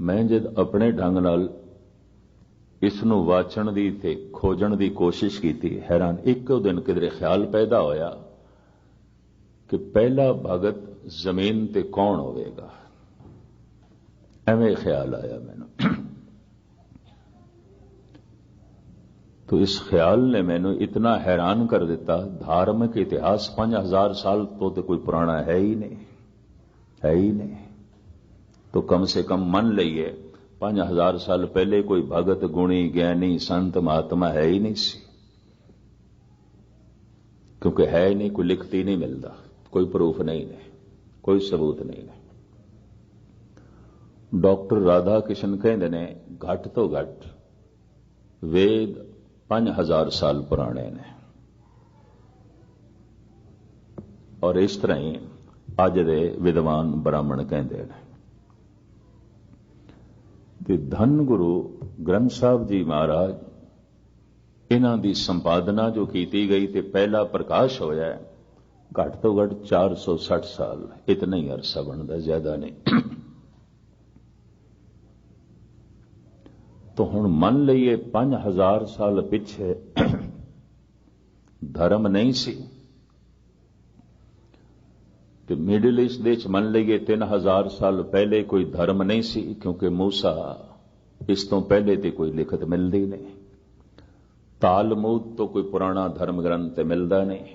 मैं जद अपने ढंग नाल इसनूं वाचण दी ते खोजण दी कोशिश की, हैरान एक दिन किधरे ख्याल पैदा होया कि पहला भगत जमीन ते कौन होवेगा। एवें ख्याल आया मैनू। तो इस ख्याल ने मैनू इतना हैरान कर दिता। धार्मिक इतिहास 5000 साल तो कोई पुराना है ही नहीं, है ही नहीं। तो कम से कम मन लईए 5000 साल पहले कोई भगत गुणी ज्ञानी संत महात्मा है ही नहीं सी, क्योंकि है ही नहीं, कोई लिखती नहीं मिलता, कोई प्रूफ नहीं है, कोई सबूत नहीं है। डॉक्टर राधा किशन कहते ने घट तो घट वेद 5000 साल पुराने ने। और इस तरह ही अज दे विद्वान ब्राह्मण कहते हैं कि धन गुरु ग्रंथ साहब जी महाराज इन्हां दी संपादना जो की गई तो पहला प्रकाश होया घट तो घट 460 साल, इतना ही अरसा बनता, ज्यादा नहीं। तो हुण मन लईए 5000 साल पिछे धर्म नहीं सी, तो मिडिल ईस्ट दे च मन लईए 3000 साल पहले कोई धर्म नहीं सी, क्योंकि मूसा इस तो पहले तो कोई लिखत मिलती नहीं। तालमूद तो कोई पुराना धर्म ग्रंथ मिलता नहीं।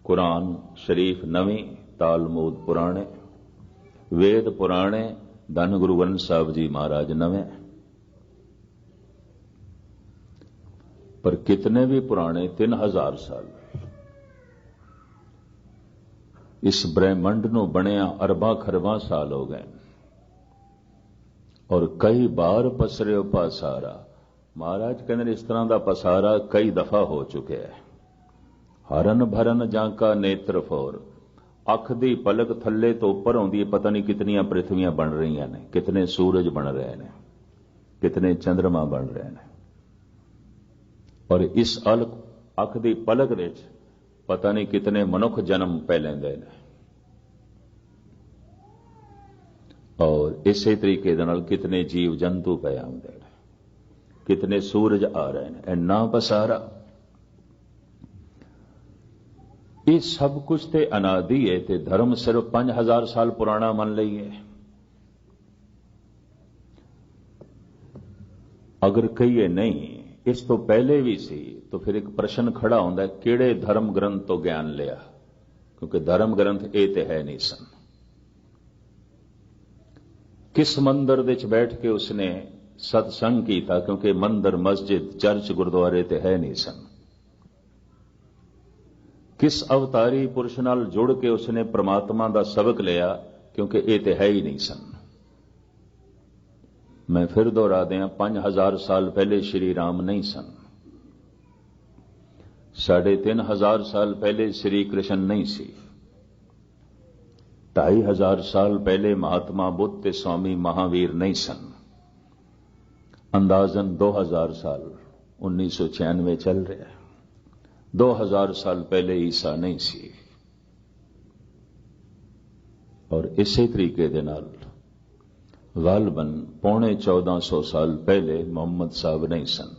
कुरान शरीफ नवीं, तालमूद पुराने, वेद पुराने, धन गुरु ग्रंथ साहब जी महाराज नवे। पर कितने भी पुराने 3000 साल इस ब्रह्मंड नूं बनिया अरबां खरबां साल हो गए और कई बार पसरियो पासारा। महाराज कहते इस तरह का पसारा कई दफा हो चुके हैं। हरन भरन जांका नेत्र फोर, अख दी पलक थल्ले तो उपर आउंदी है, पता नहीं कितनियां पृथ्वियां बन रही ने, कितने सूरज बन रहे हैं, कितने चंद्रमा बन रहे हैं। और इस अख दी पलक दे पता नहीं कितने मनुख जन्म पै लेंदे ने, और इसे तरीके दे नाल कितने जीव जंतु पै आउंदे ने, कितने सूरज आ रहे हैं। इन्ना पसारा, ये सब कुछ ते अनादि है, ते धर्म सिर्फ 5000 साल पुराना मन लईए। अगर कहिए नहीं इस तो पहले भी सी, तो फिर एक प्रश्न खड़ा होता है किहड़े धर्म ग्रंथ तो ज्ञान लिया, क्योंकि धर्म ग्रंथ ये तो है नहीं सन। किस मंदिर विच बैठ के उसने सत्संग किया, क्योंकि मंदिर मस्जिद चर्च गुरुद्वारे ते है नहीं सन। किस अवतारी पुरुष नाल जुड़ के उसने परमात्मा का सबक लिया, क्योंकि ये तो है ही नहीं सन। मैं फिर दोहरा दें, 5000 साल पहले श्री राम नहीं सन, 3500 साल पहले श्री कृष्ण नहीं सी, 2500 साल पहले महात्मा बुद्ध ते स्वामी महावीर नहीं सन, अंदाजन 2000 साल 1996 चल रहा है, 2000 साल पहले ईसा नहीं सी। और इसी तरीके दे नाल गालबन 1450 साल पहले मोहम्मद साहब नहीं सन,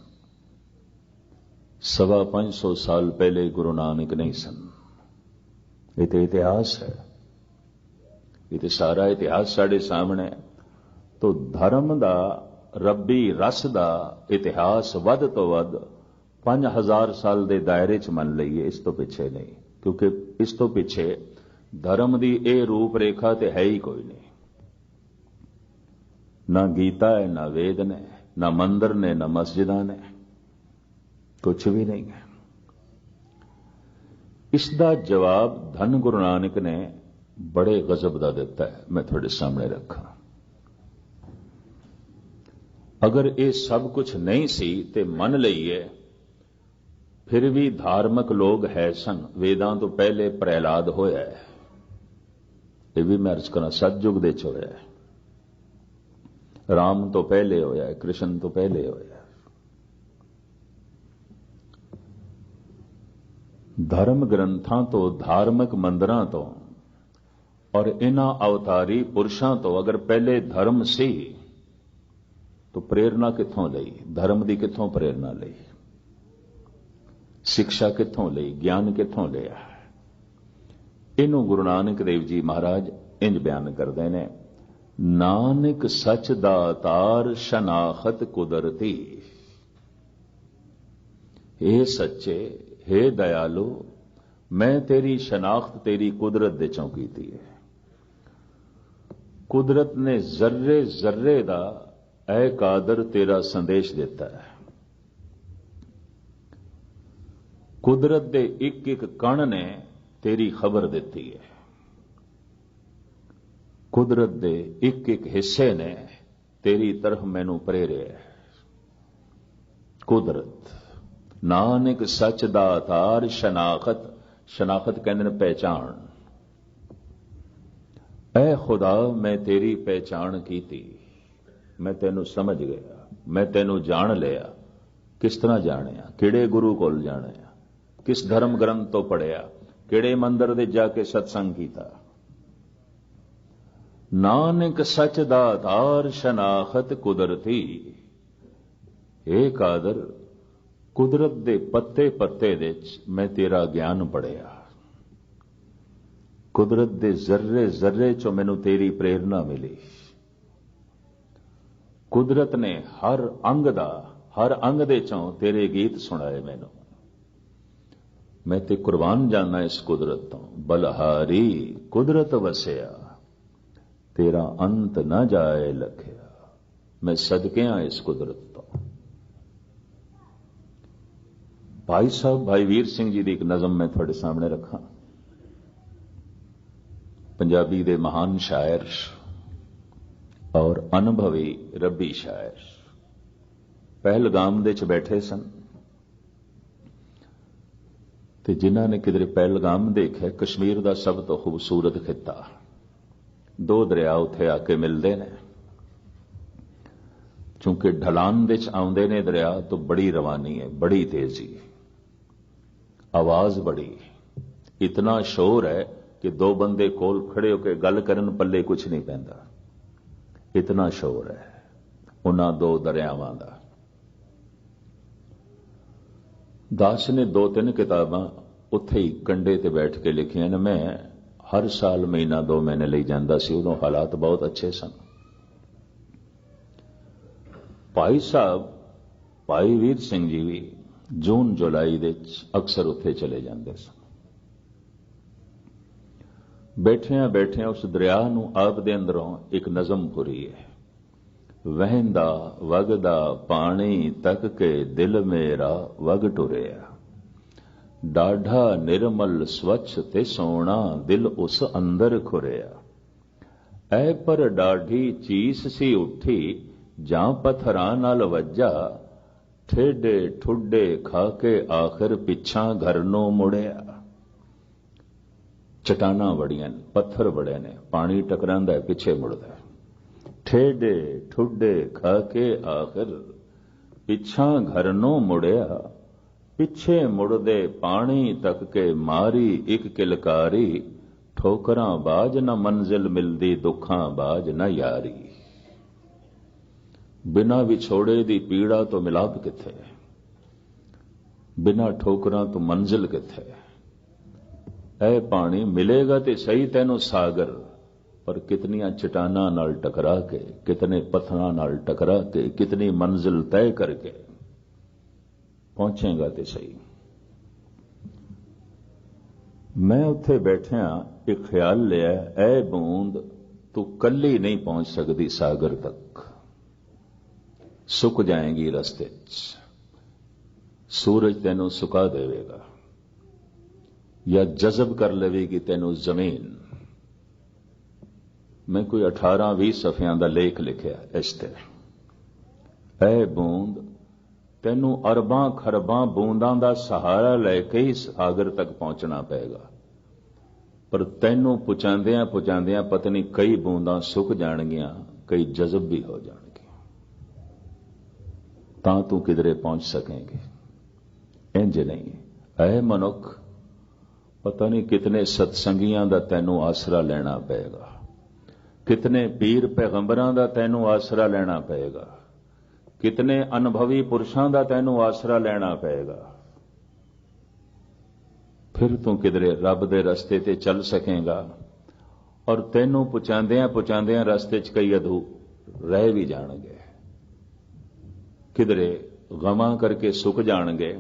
550 साल पहले गुरु नानक नहीं सन। ये तो इतिहास है, ये तो सारा इतिहास साढ़े सामने। तो धर्म दा रब्बी रस दा इतिहास वध तो वध 5000 साल दे दायरे च मन लईए, इस तो पिछे नहीं, क्योंकि इस तो पिछे धर्म दी ए रूप रेखा ते है ही कोई नहीं। ना गीता है, ना वेद ने, ना मंदिर ने, ना मस्जिदां ने, कुछ भी नहीं है। इसका जवाब धन गुरु नानक ने बड़े गजब का दिता है, मैं थोड़े सामने रखा। अगर ये सब कुछ नहीं सी ते मन लईए फिर भी धार्मिक लोग है सन। वेदां तो पहले प्रहलाद होया है, ये भी मैं अर्ज करा सतयुग दे च होया है। राम तो पहले होया है, कृष्ण तो पहले होया है। धर्म ग्रंथां तो, धार्मिक मंदिरां तो और इन्हां अवतारी पुरुषां तो अगर पहले धर्म सी तो प्रेरणा कित्थों लई, धर्म दी कित्थों प्रेरणा लई, शिक्षा कित्थों लई, ज्ञान कित्थों लिया। इनू गुरु नानक देव जी महाराज इंज बयान करते हैं, नानक सच दातार शनाखत कुदरती। हे सच्चे, हे दयालु, मैं तेरी शनाख्त तेरी कुदरत दे चों कीती है। कुदरत ने जर्रे जर्रे दा ऐ कादर तेरा संदेश देता है। कुदरत दे एक एक कण ने तेरी खबर देती है। कुदरत दे एक एक हिस्से ने तेरी तरफ मैनू प्रेरिया है। कुदरत नानक सच दातार शनाखत शनाखत कहते हैं पहचान। ऐ खुदा मैं तेरी पहचान की थी, मैं तेनू समझ गया, मैं तेनू जान लिया। किस तरह जानिया? किहड़े गुरु कोल जानिया, किस धर्म ग्रंथ तो पढ़िया, किहड़े मंदिर दे जाके सत्संग कीता। नानक सच दातार शनाखत कुदरती। ए कादर कुदरत दे पत्ते पत्ते दे मैं तेरा ज्ञान पढ़िया, कुदरत दे जर्रे जर्रे चो मैनू तेरी प्रेरणा मिली। कुदरत ने हर अंग दे चों तेरे गीत सुनाए मैनू। मैं ते कुर्बान जाना इस कुदरत तो। बलहारी कुदरत वसिया, तेरा अंत न जाए लखिया। मैं सदके हां इस कुदरत तो। भाई साहब भाई वीर सिंह जी की एक नज़म मैं थोड़े सामने रखा। पंजाबी दे महान शायर और अनुभवी रब्बी शायर पहलगाम दे च बैठे सन ते जिन्हां ने किधरे पहलगाम देखा, कश्मीर का सब तो खूबसूरत खिता। दो दरिया उत्थे आके मिलते हैं, चूंकि ढलान दे च आउंदे ने दरिया तो बड़ी रवानी है, बड़ी तेजी, आवाज बड़ी, इतना शोर है कि दो बंदे कोल खड़े होकर गल करन पल्ले कुछ नहीं पैंदा, इतना शोर है उन्हां दो दरियावां दा। दास ने दो तीन किताबां उत्थे ही कंडे ते बैठ के लिखियां ने। मैं हर साल महीना 2 महीने ਲਈ ਜਾਂਦਾ ਸੀ, उदों हालात बहुत अच्छे सन। भाई साहब भाई वीर सिंह जी भी जून जुलाई दे अक्सर उत्थे चले जाते सन। बैठिया बैठिया उस दरिया नूं आप दे अंदरों एक नज़म पुरी है। वहंदा वगदा पानी तक के दिल मेरा वग टुरिया, डाढ़ा निर्मल स्वच्छ ते सोना दिल उस अंदर खुरिया। ऐ पर डाढ़ी चीस सी उठी जां पत्थरां नाल वज्जा, ठेडे ठुडे खा के आखिर पिछां घर नूं मुड़िया। चटाना बड़ियां ने, पत्थर बड़े ने, पानी टकरांदा है पिछे मुड़दा है। ठेडे ठुडे खा के आखिर पिछा घर नूं मुड़िया, पिछे मुड़दे पानी तक के मारी एक किलकारी। ठोकरां बाज न मंजिल मिलदी, दुखां बाज न यारी। बिना विछोड़े दी पीड़ा तो मिलाप किथे, बिना ठोकरां तो मंजिल किथे। ऐ पानी मिलेगा ते सही तैनू सागर, पर कितनियां चट्टानां नाल टकरा के, कितने पत्थरां नाल टकरा के, कितनी मंजिल तय करके पहुंचेगा ते सही। मैं उत्थे बैठिया एक ख्याल लिया, ऐ बूंद तू कल्ली नहीं पहुंच सकती सागर तक, सुक जाएगी रस्ते च। सूरज तैनू सुका देवेगा या जज़ब कर लेवेगी तैनू जमीन। मैं कोई 18-20 सफ़ियां दा लेख लिखिया इस ते। ऐ बूंद तैनू अरबां खरबां बूंदां दा सहारा लैके ही सागर तक पहुंचना पेगा, पर तैनू पुचांदियां पुचांदियां पता नहीं कई बूंदां सुक जाणगियां, कई जज़ब भी हो जाणगे, तां तू किधरे पहुंच सकेंगे। इंज नहीं। ऐ मनुख पता नहीं कितने सत्संगियां दा तैनू आसरा लेना पेगा, कितने पीर पैगंबरां दा तैनू आसरा लेना पेगा, कितने अनुभवी पुरुषां दा तैनू आसरा लेना पेगा, फिर तू किधरे रब दे रस्ते ते चल सकेगा। और तैनू पुचांदियां पुचांदियां रस्ते च कई अधू रह भी जाणगे, किधरे गमां करके सुक जाणगे,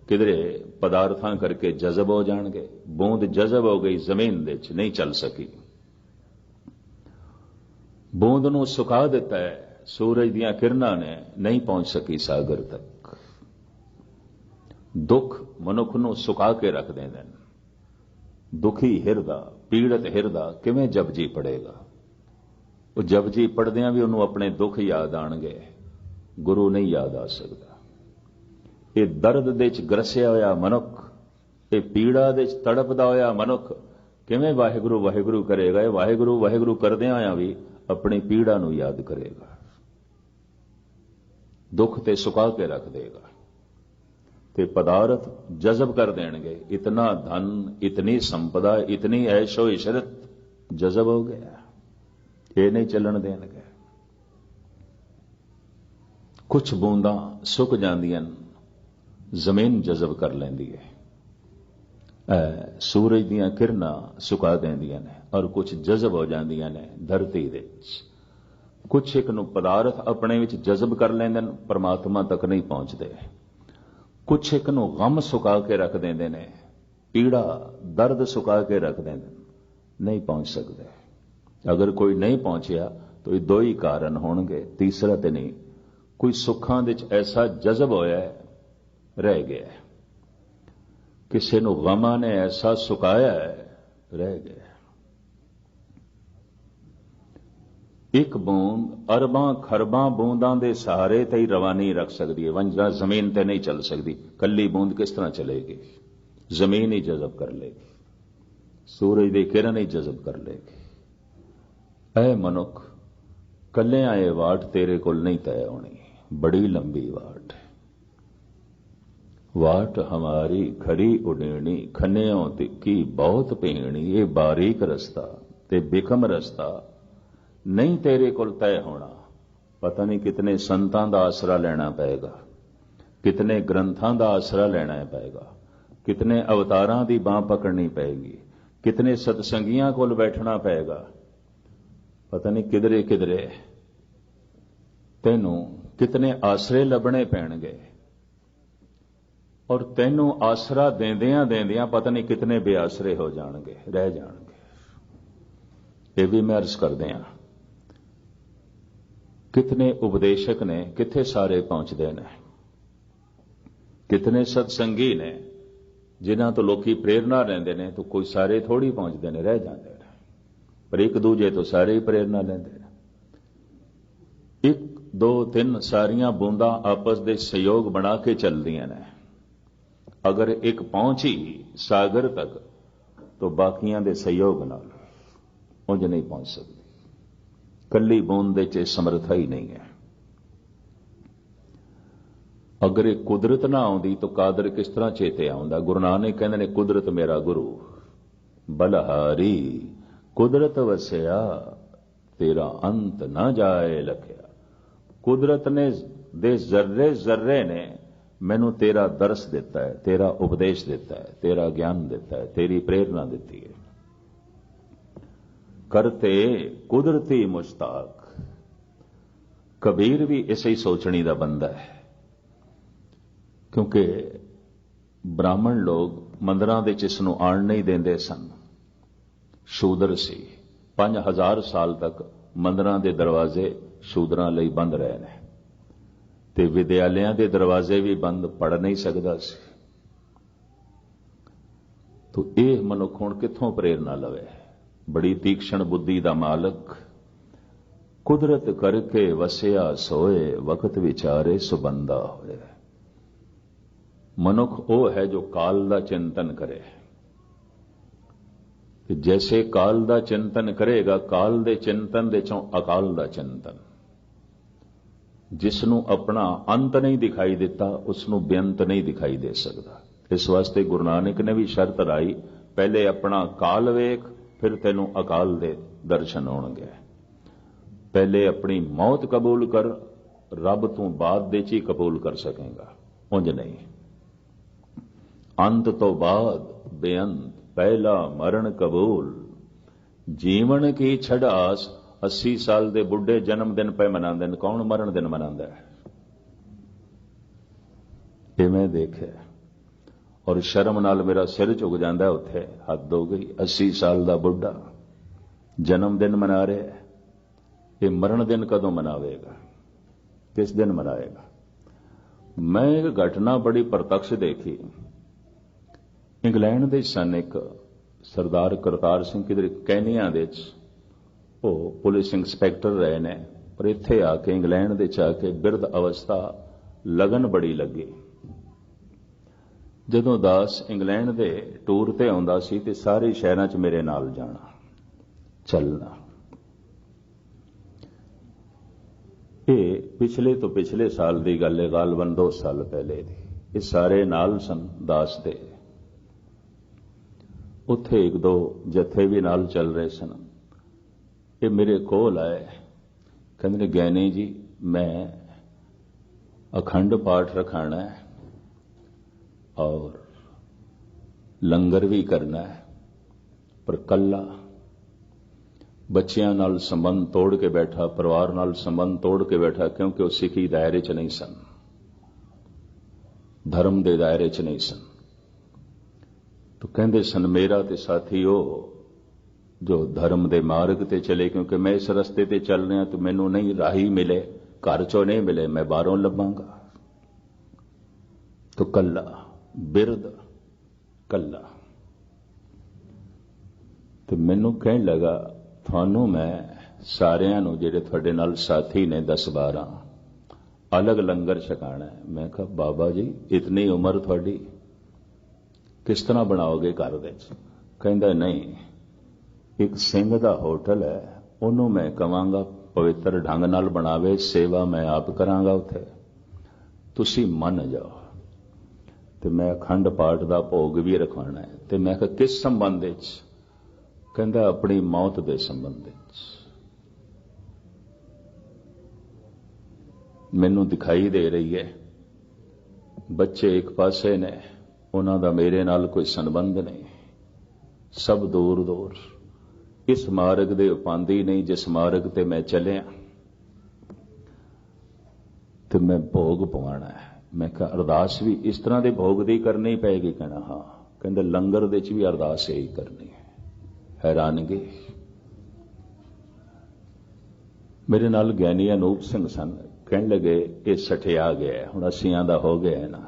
किधरे पदार्थां करके जज़ब हो जाणगे। बूंद जज़ब हो गई, जमीन दे च नहीं चल सकी। बूंद नूं सुका दिता है, सूरज दियां किरणां ने नहीं पहुंच सकी सागर तक। दुख मनुख नूं सुका के रख देंदे ने। दुखी हिरदा, पीड़ित हिरदा किवें जपजी पड़ेगा? वो जपजी पढ़दियां भी उन्होंने अपने दुख याद आणगे, गुरु नहीं याद आ सकता। ये दर्द दे च ग्रसिया होया मनुख ਇਹ ਪੀੜਾ ਦੇ ਤੜਪਦਾ ਹੋਇਆ ਮਨੁੱਖ ਕਿਵੇਂ ਵਾਹਿਗੁਰੂ ਵਾਹਿਗੁਰੂ ਕਰੇਗਾ? ਇਹ ਵਾਹਿਗੁਰੂ ਵਾਹਿਗੁਰੂ ਕਰਦਿਆਂ ਆ ਵੀ ਆਪਣੀ ਪੀੜਾ ਨੂੰ ਯਾਦ ਕਰੇਗਾ, ਦੁੱਖ ਤੇ ਸੁਕਾ ਕੇ ਰੱਖ ਦੇਗਾ ਤੇ ਪਦਾਰਥ ਜਜ਼ਬ ਕਰ ਦੇਣਗੇ। ਇਤਨਾ ਧਨ, ਇਤਨੀ ਸੰਪਦਾ, ਇਤਨੀ ਐਸ਼ੋ ਇਸ਼ਰਤ ਜਜ਼ਬ ਹੋ ਗਿਆ, ਇਹ ਨਹੀਂ ਚੱਲਣ ਦੇਣਗੇ। ਕੁਝ ਬੂੰਦਾਂ ਸੁੱਕ ਜਾਂਦੀਆਂ, ਜ਼ਮੀਨ ਜਜ਼ਬ ਕਰ ਲੈਂਦੀ ਹੈ। ਸੂਰਜ ਦੀਆਂ ਕਿਰਨਾਂ ਸੁਕਾ ਦਿੰਦੀਆਂ ਨੇ ਔਰ ਕੁਝ ਜਜ਼ਬ ਹੋ ਜਾਂਦੀਆਂ ਨੇ ਧਰਤੀ ਦੇ ਵਿੱਚ। ਕੁਝ ਇੱਕ ਨੂੰ ਪਦਾਰਥ ਆਪਣੇ ਵਿੱਚ ਜਜ਼ਬ ਕਰ ਲੈਂਦੇ ਨੇ, ਪਰਮਾਤਮਾ ਤੱਕ ਨਹੀਂ ਪਹੁੰਚਦੇ। ਕੁਝ ਇੱਕ ਨੂੰ ਗਮ ਸੁਕਾ ਕੇ ਰੱਖ ਦਿੰਦੇ ਨੇ, ਪੀੜਾ ਦਰਦ ਸੁਕਾ ਕੇ ਰੱਖ ਦਿੰਦੇ ਨੇ, ਨਹੀਂ ਪਹੁੰਚ ਸਕਦੇ। ਅਗਰ ਕੋਈ ਨਹੀਂ ਪਹੁੰਚਿਆ ਤਾਂ ਇਹ ਦੋ ਹੀ ਕਾਰਨ ਹੋਣਗੇ, ਤੀਸਰਾ ਤੇ ਨਹੀਂ। ਕੋਈ ਸੁੱਖਾਂ ਦੇ ਵਿੱਚ ਐਸਾ ਜਜ਼ਬ ਹੋਇਆ ਹੈ, ਰਹਿ ਗਿਆ। ਕਿਸੇ ਨੂੰ ਗਮਾਂ ਨੇ ਐਸਾ ਸੁਕਾਇਆ ਹੈ, ਰਹਿ ਗਿਆ। ਇੱਕ ਬੂੰਦ ਅਰਬਾਂ ਖਰਬਾਂ ਬੂੰਦਾਂ ਦੇ ਸਹਾਰੇ ਤੇ ਹੀ ਰਵਾਨੀ ਰੱਖ ਸਕਦੀ ਹੈ, ਵੰਜਾ ਜ਼ਮੀਨ ਤੇ ਨਹੀਂ ਚੱਲ ਸਕਦੀ। ਕੱਲੀ ਬੂੰਦ ਕਿਸ ਤਰ੍ਹਾਂ ਚਲੇਗੀ? ਜ਼ਮੀਨ ਹੀ ਜਜ਼ਬ ਕਰ ਲੇਗੀ, ਸੂਰਜ ਦੀ ਕਿਰਨ ਹੀ ਜਜ਼ਬ ਕਰ ਲੇਗੀ। ਐ ਮਨੁੱਖ, ਕੱਲਿਆਂ ਇਹ ਵਾਟ ਤੇਰੇ ਕੋਲ ਨਹੀਂ ਤੈਅ ਹੋਣੀ, ਬੜੀ ਲੰਬੀ ਵਾਟ ਹੈ। ਵਾਟ ਹਮਾਰੀ ਖਰੀ ਉਡੇਣੀ, ਖੰਨਿਓਂ ਤਿੱਕੀ ਬਹੁਤ ਪੀਣੀ। ਇਹ ਬਾਰੀਕ ਰਸਤਾ ਤੇ ਬਿਕਮ ਰਸਤਾ ਨਹੀਂ ਤੇਰੇ ਕੋਲ ਤੈਅ ਹੋਣਾ। ਪਤਾ ਨਹੀਂ ਕਿਤਨੇ ਸੰਤਾਂ ਦਾ ਆਸਰਾ ਲੈਣਾ ਪਏਗਾ, ਕਿਤਨੇ ਗ੍ਰੰਥਾਂ ਦਾ ਆਸਰਾ ਲੈਣਾ ਪਏਗਾ, ਕਿਤਨੇ ਅਵਤਾਰਾਂ ਦੀ ਬਾਂਹ ਪਕੜਨੀ ਪਏਗੀ, ਕਿਤਨੇ ਸਤਸੰਗੀਆਂ ਕੋਲ ਬੈਠਣਾ ਪਏਗਾ। ਪਤਾ ਨਹੀਂ ਕਿਧਰੇ ਕਿਧਰੇ ਤੈਨੂੰ ਕਿਤਨੇ ਆਸਰੇ ਲੱਭਣੇ ਪੈਣਗੇ ਔਰ ਤੈਨੂੰ ਆਸਰਾ ਦੇਂਦਿਆਂ ਦੇਂਦਿਆਂ ਪਤਾ ਨਹੀਂ ਕਿਤਨੇ ਬੇਆਸਰੇ ਹੋ ਜਾਣਗੇ, ਰਹਿ ਜਾਣਗੇ। ਇਹ ਵੀ ਮੈਂ ਅਰਜ਼ ਕਰਦੇ ਹਾਂ, ਕਿਤਨੇ ਉਪਦੇਸ਼ਕ ਨੇ, ਕਿੱਥੇ ਸਾਰੇ ਪਹੁੰਚਦੇ ਨੇ, ਕਿਤਨੇ ਸਤਸੰਗੀ ਨੇ ਜਿਨ੍ਹਾਂ ਤੋਂ ਲੋਕੀ ਪ੍ਰੇਰਨਾ ਲੈਂਦੇ ਨੇ, ਤਾਂ ਕੋਈ ਸਾਰੇ ਥੋੜੀ ਪਹੁੰਚਦੇ ਨੇ, ਰਹਿ ਜਾਂਦੇ ਨੇ। ਪਰ ਇੱਕ ਦੂਜੇ ਤੋਂ ਸਾਰੇ ਹੀ ਪ੍ਰੇਰਨਾ ਲੈਂਦੇ ਨੇ। ਇੱਕ ਦੋ ਤਿੰਨ ਸਾਰੀਆਂ ਬੂੰਦਾਂ ਆਪਸ ਦੇ ਸਹਿਯੋਗ ਬਣਾ ਕੇ ਚੱਲਦੀਆਂ ਨੇ। ਅਗਰ ਇੱਕ ਪਹੁੰਚੀ ਸਾਗਰ ਤੱਕ ਤਾਂ ਬਾਕੀਆਂ ਦੇ ਸਹਿਯੋਗ ਨਾਲ ਉਂਝ ਨਹੀਂ ਪਹੁੰਚ ਸਕਦੀ। ਕੱਲੀ ਬੂੰਦ ਦੇ ਚ ਸਮਰੱਥਾ ਹੀ ਨਹੀਂ ਹੈ। ਅਗਰ ਇਹ ਕੁਦਰਤ ਨਾ ਆਉਂਦੀ ਤਾਂ ਕਾਦਰ ਕਿਸ ਤਰ੍ਹਾਂ ਚੇਤੇ ਆਉਂਦਾ? ਗੁਰੂ ਨਾਨਕ ਕਹਿੰਦੇ ਨੇ, ਕੁਦਰਤ ਮੇਰਾ ਗੁਰੂ ਬਲਹਾਰੀ, ਕੁਦਰਤ ਵਸਿਆ ਤੇਰਾ ਅੰਤ ਨਾ ਜਾਏ ਲਖਿਆ। ਕੁਦਰਤ ਨੇ ਦੇ ਜ਼ਰਰੇ ਜ਼ਰਰੇ ਨੇ ਮੈਨੂੰ ਤੇਰਾ ਦਰਸ ਦਿੱਤਾ ਹੈ, ਤੇਰਾ ਉਪਦੇਸ਼ ਦਿੱਤਾ ਹੈ, ਤੇਰਾ ਗਿਆਨ ਦਿੱਤਾ ਹੈ, ਤੇਰੀ ਪ੍ਰੇਰਨਾ ਦਿੱਤੀ ਹੈ। ਕਰਤੇ ਕੁਦਰਤੀ ਮੁਸ਼ਤਾਕ। ਕਬੀਰ ਵੀ ਇਸੇ ਹੀ ਸੋਚਣੀ ਦਾ ਬੰਦਾ ਹੈ, ਕਿਉਂਕਿ ਬ੍ਰਾਹਮਣ ਲੋਕ ਮੰਦਰਾਂ ਦੇ ਚ ਇਸ ਨੂੰ ਆਣ ਨਹੀਂ ਦਿੰਦੇ ਸਨ। ਸ਼ੂਦਰ ਸੀ, 5000 ਸਾਲ ਤੱਕ ਮੰਦਰਾਂ ਦੇ ਦਰਵਾਜ਼ੇ ਸ਼ੂਦਰਾਂ ਲਈ ਬੰਦ ਰਹੇ ਨੇ ਤੇ ਵਿਦਿਆਲਿਆਂ ਦੇ ਦਰਵਾਜ਼ੇ ਵੀ ਬੰਦ, ਪੜ੍ਹ ਨਹੀਂ ਸਕਦਾ ਸੀ। ਤੋ ਇਹ ਮਨੁੱਖ ਹੁਣ ਕਿੱਥੋਂ ਪ੍ਰੇਰਨਾ ਲਵੇ? ਬੜੀ ਤੀਕਸ਼ਣ ਬੁੱਧੀ ਦਾ ਮਾਲਕ, ਕੁਦਰਤ ਕਰਕੇ ਵਸਿਆ ਸੋਏ, ਵਕਤ ਵਿਚਾਰੇ ਸੁਬੰਦਾ ਹੋਏ। ਮਨੁੱਖ ਉਹ ਹੈ ਜੋ ਕਾਲ ਦਾ ਚਿੰਤਨ ਕਰੇ। ਕਿ ਜੈਸੇ ਕਾਲ ਦਾ ਚਿੰਤਨ ਕਰੇਗਾ, ਕਾਲ ਦੇ ਚਿੰਤਨ ਦੇ ਚੋਂ ਅਕਾਲ ਦਾ ਚਿੰਤਨ। ਜਿਸ ਨੂੰ ਆਪਣਾ ਅੰਤ ਨਹੀਂ ਦਿਖਾਈ ਦਿੱਤਾ, ਉਸ ਨੂੰ ਬੇਅੰਤ ਨਹੀਂ ਦਿਖਾਈ ਦੇ ਸਕਦਾ। ਇਸ ਵਾਸਤੇ ਗੁਰੂ ਨਾਨਕ ਨੇ ਵੀ ਸ਼ਰਤ ਲਾਈ, ਪਹਿਲੇ ਆਪਣਾ ਕਾਲ ਵੇਖ, ਫਿਰ ਤੈਨੂੰ ਅਕਾਲ ਦੇ ਦਰਸ਼ਨ ਹੋਣਗੇ। ਪਹਿਲੇ ਆਪਣੀ ਮੌਤ ਕਬੂਲ ਕਰ, ਰੱਬ ਤੋਂ ਬਾਅਦ ਦੇ ਚ ਹੀ ਕਬੂਲ ਕਰ ਸਕੇਗਾ, ਉਂਝ ਨਹੀਂ। ਅੰਤ ਤੋਂ ਬਾਅਦ ਬੇਅੰਤ, ਪਹਿਲਾ ਮਰਨ ਕਬੂਲ। ਜੀਵਨ ਕੀ ਛੜਾਸ। 80 ਸਾਲ ਦੇ ਬੁੱਢੇ ਜਨਮ ਦਿਨ ਪੈ ਮਨਾਉਂਦੇ ਨੇ, ਕੌਣ ਮਰਨ ਦਿਨ ਮਨਾਉਂਦਾ ਹੈ? ਇਹ ਮੈਂ ਦੇਖਿਆ ਔਰ ਸ਼ਰਮ ਨਾਲ ਮੇਰਾ ਸਿਰ ਝੁਕ ਜਾਂਦਾ। ਉੱਥੇ ਹੱਦ ਹੋ ਗਈ, 80 ਸਾਲ ਦਾ ਬੁੱਢਾ ਜਨਮ ਦਿਨ ਮਨਾ ਰਿਹਾ ਹੈ। ਇਹ ਮਰਨ ਦਿਨ ਕਦੋਂ ਮਨਾਵੇਗਾ? ਕਿਸ ਦਿਨ ਮਨਾਏਗਾ? ਮੈਂ ਇੱਕ ਘਟਨਾ ਬੜੀ ਪ੍ਰਤੱਖ ਦੇਖੀ। ਇੰਗਲੈਂਡ ਦੇ ਸਨ ਇੱਕ ਸਰਦਾਰ ਕਰਤਾਰ ਸਿੰਘ ਕਿਧਰ ਕੈਨੀਆ ਦੇ ਵਿੱਚ, ਉਹ ਪੁਲਿਸ ਇੰਸਪੈਕਟਰ ਰਹੇ ਨੇ, ਪਰ ਇੱਥੇ ਆ ਕੇ ਇੰਗਲੈਂਡ ਦੇ ਚ ਆ ਕੇ ਬਿਰਧ ਅਵਸਥਾ ਲਗਨ ਬੜੀ ਲੱਗੀ ਜਦੋਂ ਦਾਸ ਇੰਗਲੈਂਡ ਦੇ ਟੂਰ ਤੇ ਆਉਂਦਾ ਸੀ ਤੇ ਸਾਰੇ ਸ਼ਹਿਰਾਂ 'ਚ ਮੇਰੇ ਨਾਲ ਜਾਣਾ, ਚੱਲਣਾ। ਇਹ ਪਿਛਲੇ ਤੋਂ ਪਿਛਲੇ ਸਾਲ ਦੀ ਗੱਲ ਹੈ, ਗਾਲਬਨ 2 ਸਾਲ ਪਹਿਲੇ ਦੀ। ਇਹ ਸਾਰੇ ਨਾਲ ਸਨ ਦਾਸ ਦੇ। ਉੱਥੇ 1-2 ਜਥੇ ਵੀ ਨਾਲ ਚੱਲ ਰਹੇ ਸਨ। ਇਹ ਮੇਰੇ ਕੋਲ ਆਏ, ਕਹਿੰਦੇ ਨੇ ਗਿਆਨੀ ਜੀ ਮੈਂ ਅਖੰਡ ਪਾਠ ਰਖਾਣਾ ਹੈ ਔਰ ਲੰਗਰ ਵੀ ਕਰਨਾ ਹੈ, ਪਰ ਕੱਲਾ। ਬੱਚਿਆਂ ਨਾਲ ਸੰਬੰਧ ਤੋੜ ਕੇ ਬੈਠਾ, ਪਰਿਵਾਰ ਨਾਲ ਸੰਬੰਧ ਤੋੜ ਕੇ ਬੈਠਾ, ਕਿਉਂਕਿ ਉਹ ਸਿੱਖੀ ਦਾਇਰੇ 'ਚ ਨਹੀਂ ਸਨ, ਧਰਮ ਦੇ ਦਾਇਰੇ 'ਚ ਨਹੀਂ ਸਨ। तो कहते सन मेरा ते साथी हो जो धर्म दे मार्ग ते चले, क्योंकि मैं इस रस्ते ते चल रहा तो मैनू नहीं राही मिले, घर चो नहीं मिले, मैं बाहरों लभांगा। तो कला बिरद कला। तो मैनू कहन लगा थानू मैं सारियां नू जिहड़े तुहाडे नाल साथी ने 10-12 अलग लंगर छकाना है। मैं कहा बाबा जी इतनी उम्र थोड़ी किस तरह बनाओगे घर विच? कहंदा नहीं, एक सिंह दा होटल है, उन्होंने मैं कहांगा पवित्र ढंग नाल बनावे, सेवा मैं आप करांगा, उत्थे तुसी मन जाओ। ते मैं अखंड पाठ दा भोग भी रखवाना है। ते मैं कहा किस संबंध विच? कहंदा अपनी मौत दे संबंध विच। मैनू दिखाई दे रही है बच्चे एक पासे ने, उन्हां दा मेरे नाल कोई संबंध नहीं, सब दूर दूर। इस मार्ग दे उपांदी नहीं जिस मार्ग ते मैं चलिया, ते मैं भोग पवाना है। मैं कहा अरदास भी इस तरह दे भोग दी करनी पैगी? कहना हाँ। कहंदे लंगर दे च भी अरदास यही करनी है। हैरानगी। मेरे नाल ज्ञानी अनूप सिंह सन, कहन लगे ये सठिया गया है, हुण अस्सियां दा हो गया है ना,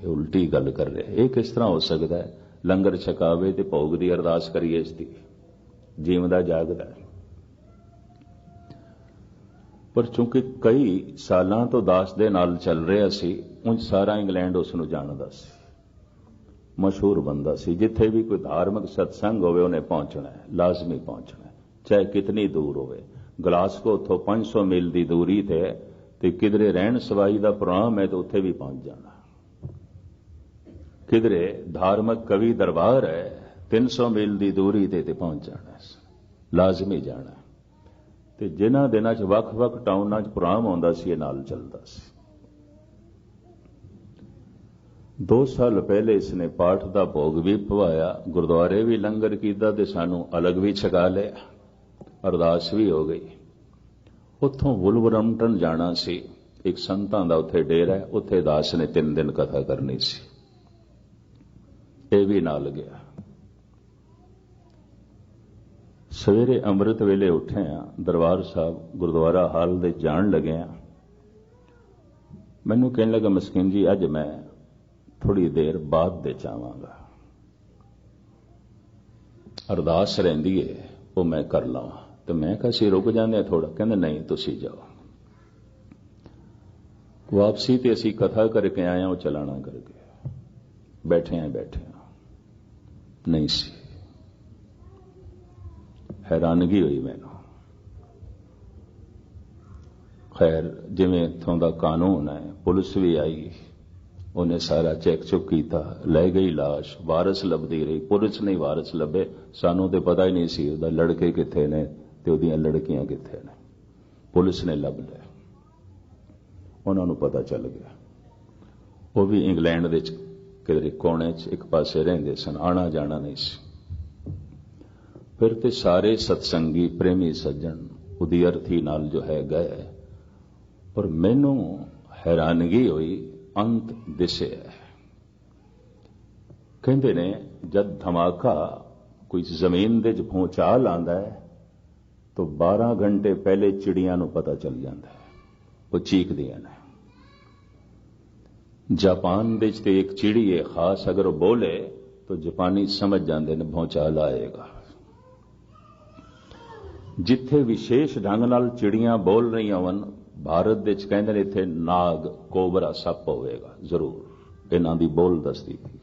उल्टी गल कर रहे। ये किस तरह हो सकता है? लंगर छकावे ते भोग दी अरदास करिए, इसकी जीवदा जागदा। पर चूंकि कई सालां तो दास दे नाल चल रहा सी, उंज सारा इंग्लैंड उसनूं जाणदा सी, मशहूर बंदा सी। जिथे भी कोई धार्मिक सत्संग होवे उन्हें पहुंचना है, लाजमी पहुंचना है, चाहे कितनी दूर होवे। गलासगो उथों 500 मील की दूरी ते किधरे रहन सवाई का प्रोग्राम है तो उत्थे भी पहुंच जाना। किधरे धार्मिक कवि दरबार है 300 मील की दूरी ते पहुंच जाना, लाजमी जाना। ते जिन्हां दिनां च वख-वख टाउनां च प्रोग्राम आउंदा सी, नाल चलदा सी। 2 साल पहले इसने पाठ का भोग भी पवाया, गुरुद्वारे भी लंगर कीता ते सानू अलग भी छका लिया, अरदास भी हो गई। उत्थों वुलवरम्पटन जाना सी, एक संतां दा उत्थे डेरा है, उत्थे दास ने 3 दिन कथा करनी सी, ये भी नाल गया। सवेरे अमृत वेले उठे दरबार साहब गुरुद्वारा हाल दे जान लगे। मैनू कहने लगा मस्कीन जी अज मैं थोड़ी देर बाद दे चाहांगा, अरदास रहिंदी है वो मैं कर लवां। तो मैं कहा सी रुक जांदे थोड़ा, कहंदे नहीं तुसी जाओ। वापसी ते असी कथा करके आए वो चलाना करके बैठे नहीं सी। हैरानगी हुई मैनू। खैर जिवें इत्थों दा कानून है, पुलिस भी आई, उन्हें सारा चेक चुक किया, लै गई लाश, वारस लभदी रही, पुलिस नहीं वारस लभे। सानू तो पता ही नहीं सी उहदा लड़के कित्थे ने ते उहदियां लड़कियां कित्थे ने। पुलिस ने लभ लिया, उन्होंने पता चल गया। वो भी इंग्लैंड दे किधरे कोने च एक पासे रहिंदे सन, आना जाना नहीं सी। फिर ते सारे सत्संगी प्रेमी सज्जन उदी अर्थी नाल जो है गए, पर मैनू हैरानगी हुई, अंत दिसे। कहंदे ने जब धमाका कोई जमीन दे भूचाल आंदा है तो 12 घंटे पहले चिड़ियां नू पता चल जाता है, वो चीकदियां ने। जापान दे ते एक चिड़ी है खास, अगर वो बोले तो जापानी समझ जाते हैं भूचाल आएगा। जिथे विशेष ढंग नाल चिड़ियां बोल रही होवन, भारत दे कहंदे ने इत्थे नाग कोबरा सप होवेगा जरूर, इन्हां दी बोल दसदी थी।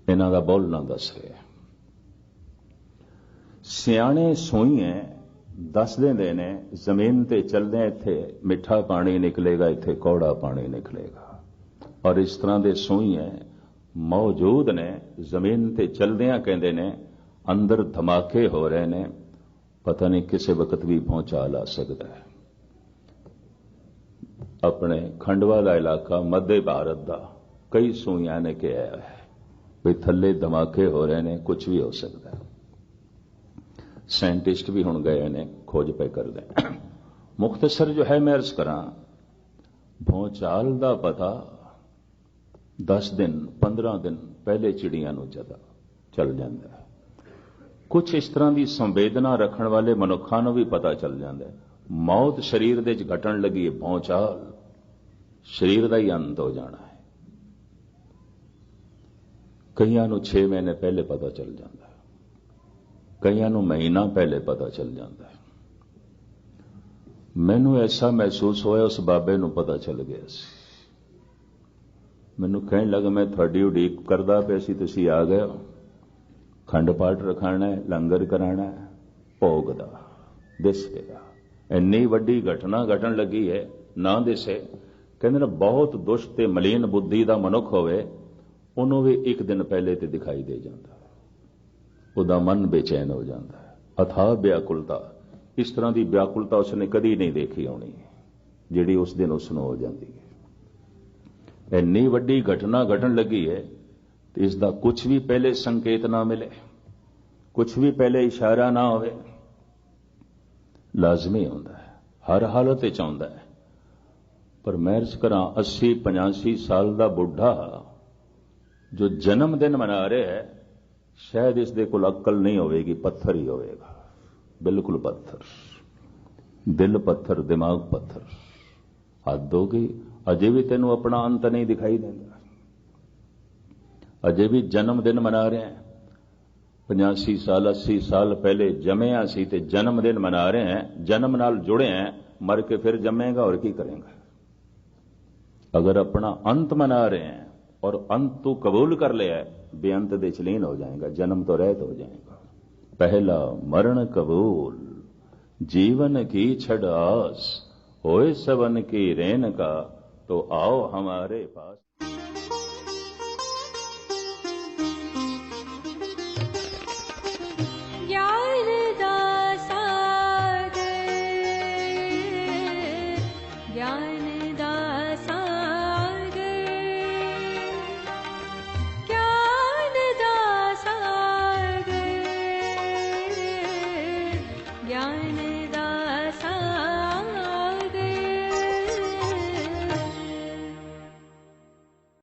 इन्हां दा बोलना दस रहे। सियाणे सोईए दस देंदे ने जमीन ते चलदे इत्थे मिठा पानी निकलेगा, इत्थे कौड़ा पानी निकलेगा। और इस तरह दे सोईए मौजूद ने जमीन ते चलदियां कहंदे ने अंदर धमाके हो रहे ने, पता नहीं किसी वक्त भी भौचाल आ सकता है। अपने खंडवा का इलाका मध्य भारत का कई सूइयां ने कहा है भी थले धमाके हो रहे ने, कुछ भी हो सकता है। साइंटिस्ट भी हुण गए ने खोज पे कर दें। मुख्तसर जो है मैं अर्ज करा, भौचाल का पता 10 दिन 15 दिन पहले चिड़ियां नूं चल जाता है। कुछ इस तरह की संवेदना रखने वाले मनुखों को भी पता चल जाता है। मौत शरीर दे घटन लगी है, भौचाल शरीर का ही अंत हो जाना है। कईयां नूं 6 महीने पहले पता चल जाता है, कईयां नूं महीना पहले पता चल जाता है। मैनू ऐसा महसूस होया उस बाबे नूं पता चल गया सी। मैनू कहने लगा मैं थोड़ी उड़ीक करदा पिया सी, तुसीं आ गए हो। खंड पाठ रखाना है, लंगर कराना है, भोग दा दिस गया। इन्नी वड्डी घटना घटन लगी है ना दिसे। कहते ना बहुत दुष्ट ते मलीन बुद्धि का मनुख होवे, उन्हों भी एक दिन पहले ते दिखाई दे जाता है, उदा मन बेचैन हो जाता है। अथाह व्याकुलता, इस तरह की व्याकुलता उसने कदी नहीं देखी होनी जिहड़ी उस दिन उसनों हो जाती है। इन्नी वड्डी घटना घटन लगी है, इसका कुछ भी पहले संकेत ना मिले, कुछ भी पहले इशारा ना होवे, लाजमी होता है, हर हालत विच आउंदा है। पर मैं अर्ज करा 80-85 साल का बुढ़ा जो जन्मदिन मना रहा है, शायद इसदे कोल अक्ल नहीं होवेगी, पत्थर ही होवेगा, बिल्कुल पत्थर, दिल पत्थर, दिमाग पत्थर। हद हो गई, अजे भी तेनों अपना अंत नहीं दिखाई देता, अजे भी जन्मदिन मना रहे हैं। 85 साल 80 साल पहले जमया सी ते जन्मदिन मना रहे हैं, जन्म नाल जुड़े हैं, मर के फिर जमेगा और की करेंगे। अगर अपना अंत मना रहे हैं और अंत तू कबूल कर लिया है, बेअंत दे लीन हो जाएगा, जन्म तो रहित हो जाएगा। पहला मरण कबूल, जीवन की छड़ आस, होए सबन की रेन का, तो आओ हमारे पास।